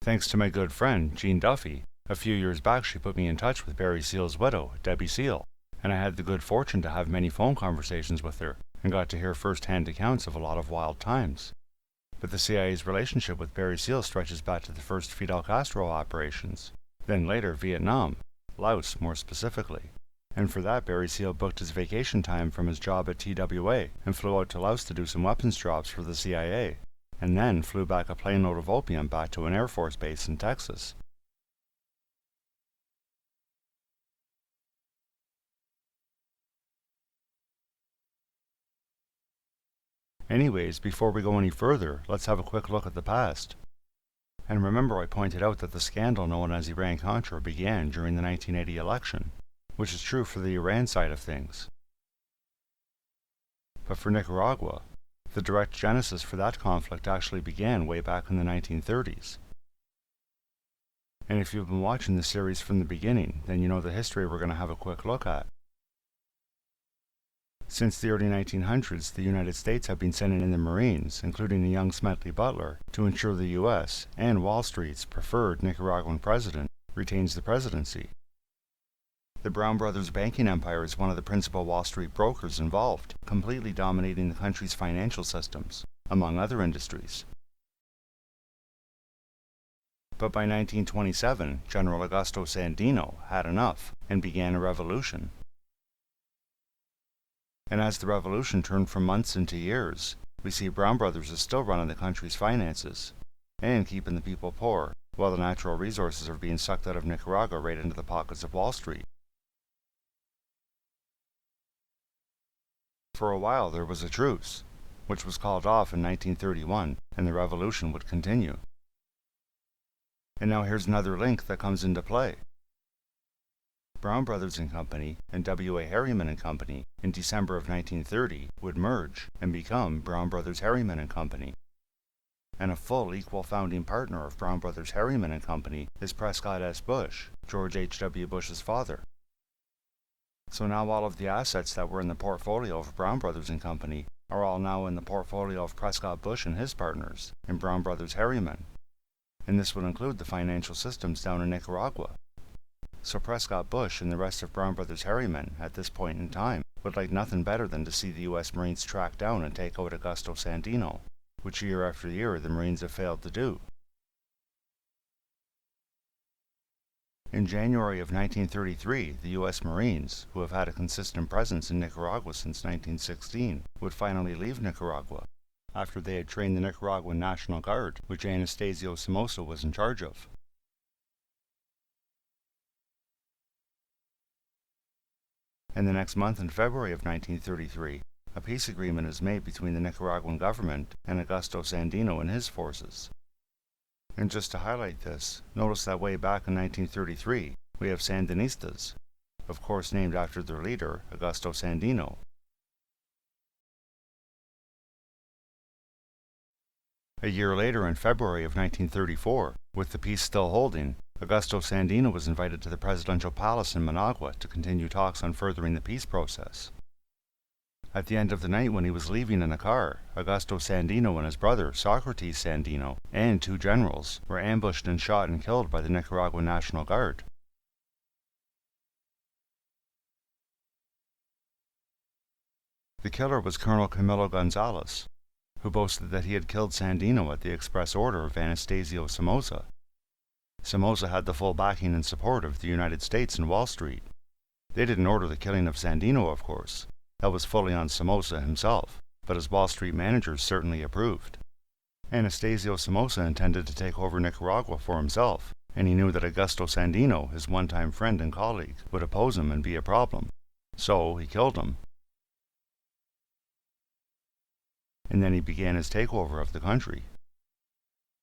Thanks to my good friend, Jean Duffy, a few years back she put me in touch with Barry Seal's widow, Debbie Seal, and I had the good fortune to have many phone conversations with her, and got to hear first-hand accounts of a lot of wild times. But the CIA's relationship with Barry Seal stretches back to the first Fidel Castro operations, then later Vietnam, Laos more specifically. And for that, Barry Seal booked his vacation time from his job at TWA and flew out to Laos to do some weapons jobs for the CIA, and then flew back a plane load of opium back to an Air Force base in Texas. Anyways, before we go any further, let's have a quick look at the past. And remember, I pointed out that the scandal known as Iran-Contra began during the 1980 election, which is true for the Iran side of things. But for Nicaragua, the direct genesis for that conflict actually began way back in the 1930s. And if you've been watching the series from the beginning, then you know the history we're going to have a quick look at. Since the early 1900s, the United States have been sending in the Marines, including the young Smedley Butler, to ensure the U.S. and Wall Street's preferred Nicaraguan president retains the presidency. The Brown Brothers banking empire is one of the principal Wall Street brokers involved, completely dominating the country's financial systems, among other industries. But by 1927, General Augusto Sandino had enough and began a revolution. And as the revolution turned from months into years, we see Brown Brothers is still running the country's finances and keeping the people poor, while the natural resources are being sucked out of Nicaragua right into the pockets of Wall Street. For a while there was a truce, which was called off in 1931, and the revolution would continue. And now here's another link that comes into play. Brown Brothers and Company and W.A. Harriman and Company in December of 1930 would merge and become Brown Brothers Harriman and Company. And a full equal founding partner of Brown Brothers Harriman and Company is Prescott S. Bush, George H.W. Bush's father. So now all of the assets that were in the portfolio of Brown Brothers and Company are all now in the portfolio of Prescott Bush and his partners in Brown Brothers Harriman. And this would include the financial systems down in Nicaragua. So Prescott Bush and the rest of Brown Brothers Harriman at this point in time would like nothing better than to see the U.S. Marines track down and take out Augusto Sandino, which year after year the Marines have failed to do. In January of 1933, the U.S. Marines, who have had a consistent presence in Nicaragua since 1916, would finally leave Nicaragua, after they had trained the Nicaraguan National Guard, which Anastasio Somoza was in charge of. And the next month, in February of 1933, a peace agreement is made between the Nicaraguan government and Augusto Sandino and his forces. And just to highlight this, notice that way back in 1933, we have Sandinistas, of course named after their leader, Augusto Sandino. A year later, in February of 1934, with the peace still holding, Augusto Sandino was invited to the presidential palace in Managua to continue talks on furthering the peace process. At the end of the night when he was leaving in a car, Augusto Sandino and his brother, Socrates Sandino, and 2 generals were ambushed and shot and killed by the Nicaraguan National Guard. The killer was Colonel Camilo Gonzalez, who boasted that he had killed Sandino at the express order of Anastasio Somoza. Somoza had the full backing and support of the United States and Wall Street. They didn't order the killing of Sandino, of course. That was fully on Somoza himself, but his Wall Street managers certainly approved. Anastasio Somoza intended to take over Nicaragua for himself, and he knew that Augusto Sandino, his one-time friend and colleague, would oppose him and be a problem. So he killed him. And then he began his takeover of the country.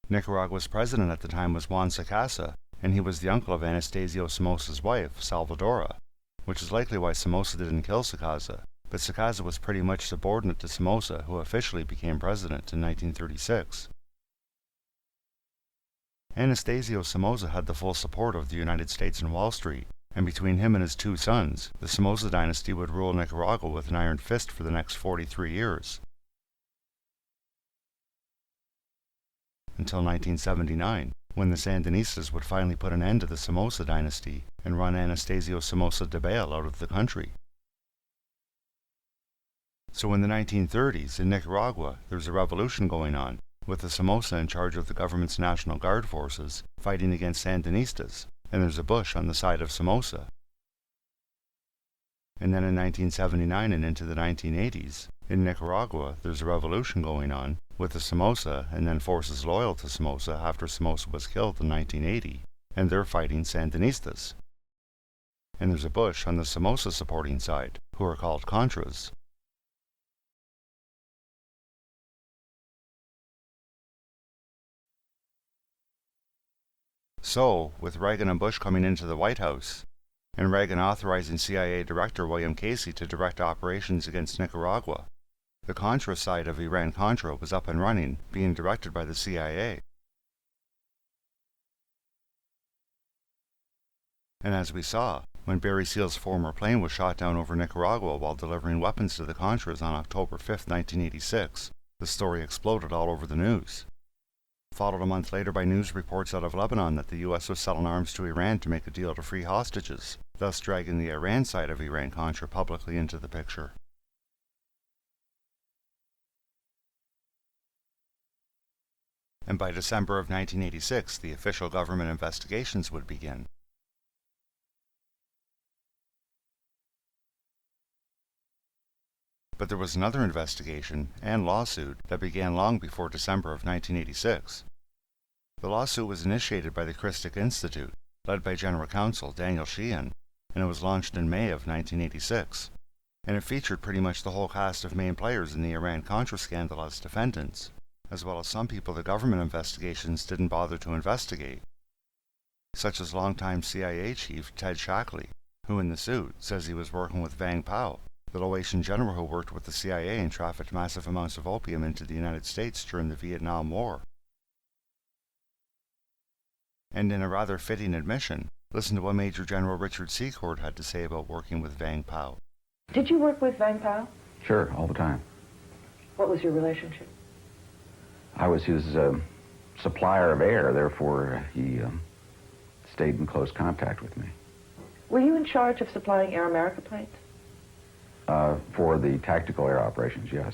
Nicaragua's president at the time was Juan Sacasa, and he was the uncle of Anastasio Somoza's wife, Salvadora, which is likely why Somoza didn't kill Sacasa, but Sacasa was pretty much subordinate to Somoza, who officially became president in 1936. Anastasio Somoza had the full support of the United States and Wall Street, and between him and his 2 sons, the Somoza dynasty would rule Nicaragua with an iron fist for the next 43 years. Until 1979, when the Sandinistas would finally put an end to the Somoza dynasty and run Anastasio Somoza Debayle out of the country. So in the 1930s, in Nicaragua, there was a revolution going on, with the Somoza in charge of the government's National Guard forces fighting against Sandinistas, and there's a Bush on the side of Somoza. And then in 1979 and into the 1980s, in Nicaragua, there's a revolution going on, with the Somoza and then forces loyal to Somoza after Somoza was killed in 1980, and they're fighting Sandinistas. And there's a Bush on the Somoza supporting side, who are called Contras. So, with Reagan and Bush coming into the White House, and Reagan authorizing CIA Director William Casey to direct operations against Nicaragua, the Contra side of Iran-Contra was up and running, being directed by the CIA. And as we saw, when Barry Seal's former plane was shot down over Nicaragua while delivering weapons to the Contras on October 5, 1986, the story exploded all over the news. Followed a month later by news reports out of Lebanon that the U.S. was selling arms to Iran to make a deal to free hostages, thus dragging the Iran side of Iran-Contra publicly into the picture. And by December of 1986, the official government investigations would begin. But there was another investigation and lawsuit that began long before December of 1986. The lawsuit was initiated by the Christic Institute, led by General Counsel Daniel Sheehan, and it was launched in May of 1986. And it featured pretty much the whole cast of main players in the Iran-Contra scandal as defendants, as well as some people the government investigations didn't bother to investigate, such as longtime CIA chief Ted Shackley, who in the suit says he was working with Vang Pao, the Laotian general who worked with the CIA and trafficked massive amounts of opium into the United States during the Vietnam War. And in a rather fitting admission, listen to what Major General Richard Secord had to say about working with Vang Pao. Did you work with Vang Pao? Sure, all the time. What was your relationship? I was his supplier of air, therefore he stayed in close contact with me. Were you in charge of supplying Air America planes? For the tactical air operations, yes.